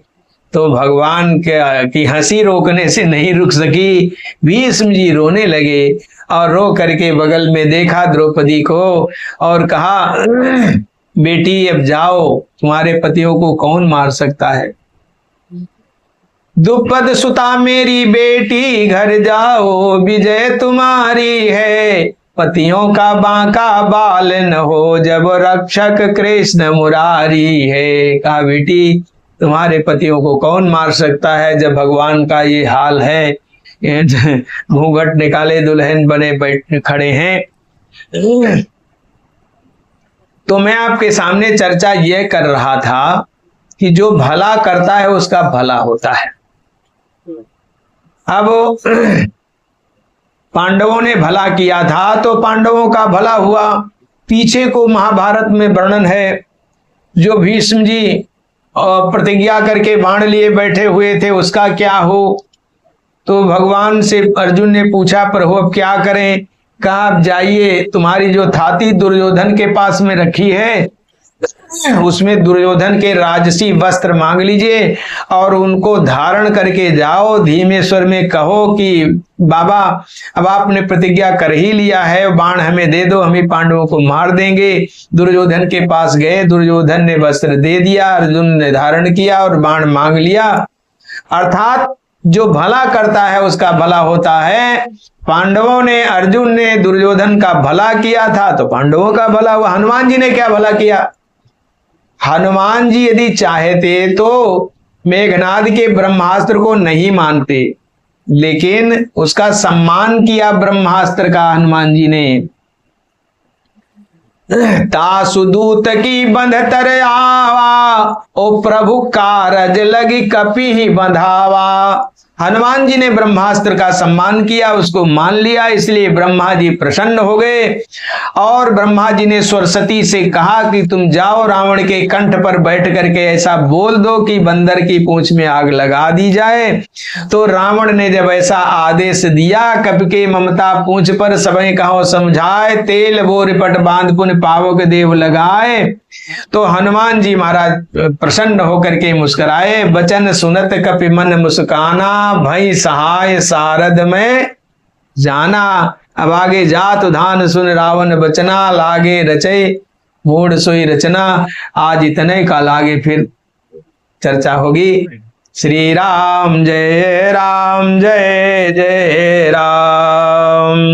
तो भगवान की हंसी रोकने से नहीं रुक सकी। भीष्म जी रोने लगे और रो करके बगल में देखा द्रौपदी को और कहा बेटी अब जाओ, तुम्हारे पतियों को कौन मार सकता है। द्रुपद सुता मेरी बेटी, घर जाओ विजय तुम्हारी है, पतियों का बांका बाल न हो जब रक्षक कृष्ण मुरारी है। कहा बेटी तुम्हारे पतियों को कौन मार सकता है जब भगवान का ये हाल है, घूंघट निकाले दुल्हन बने बैठ खड़े हैं। तो मैं आपके सामने चर्चा यह कर रहा था कि जो भला करता है उसका भला होता है। अब पांडवों ने भला किया था तो पांडवों का भला हुआ। पीछे को महाभारत में वर्णन है, जो भीष्म जी प्रतिज्ञा करके बाण लिए बैठे हुए थे उसका क्या हो। तो भगवान से अर्जुन ने पूछा प्रभु अब क्या करें। कहा आप जाइए, तुम्हारी जो थाती दुर्योधन के पास में रखी है उसमें दुर्योधन के राजसी वस्त्र मांग लीजिए और उनको धारण करके जाओ। धीमे स्वर में कहो कि बाबा अब आपने प्रतिज्ञा कर ही लिया है, बाण हमें दे दो, हम ही पांडवों को मार देंगे। दुर्योधन के पास गए, दुर्योधन ने वस्त्र दे दिया, अर्जुन ने धारण किया और बाण मांग लिया। अर्थात जो भला करता है उसका भला होता है। पांडवों ने, अर्जुन ने दुर्योधन का भला किया था तो पांडवों का भला हुआ। हनुमान जी ने क्या भला किया। हनुमान जी यदि चाहते तो मेघनाद के ब्रह्मास्त्र को नहीं मानते, लेकिन उसका सम्मान किया ब्रह्मास्त्र का हनुमान जी ने। तासुदूत की बंध तर आवा, ओ प्रभु कारज लगी कपि ही बंधावा। हनुमान जी ने ब्रह्मास्त्र का सम्मान किया, उसको मान लिया, इसलिए ब्रह्मा जी प्रसन्न हो गए और ब्रह्मा जी ने सरस्वती से कहा कि तुम जाओ रावण के कंठ पर बैठ करके ऐसा बोल दो कि बंदर की पूंछ में आग लगा दी जाए। तो रावण ने जब ऐसा आदेश दिया, कपि के ममता पूंछ पर सबे कहो समझाए, तेल वो रिपट बांध पुन पावक देव लगाए। तो हनुमान जी महाराज प्रसन्न होकर के मुस्कुराए। बचन सुनत कपि मन मुस्काना, भई सहाय सारद में जाना। अब आगे जात धान सुन रावण बचना, लागे रचय मूढ़ सोई रचना। आज इतने का लागे फिर चर्चा होगी। श्री राम जय राम जय जय राम।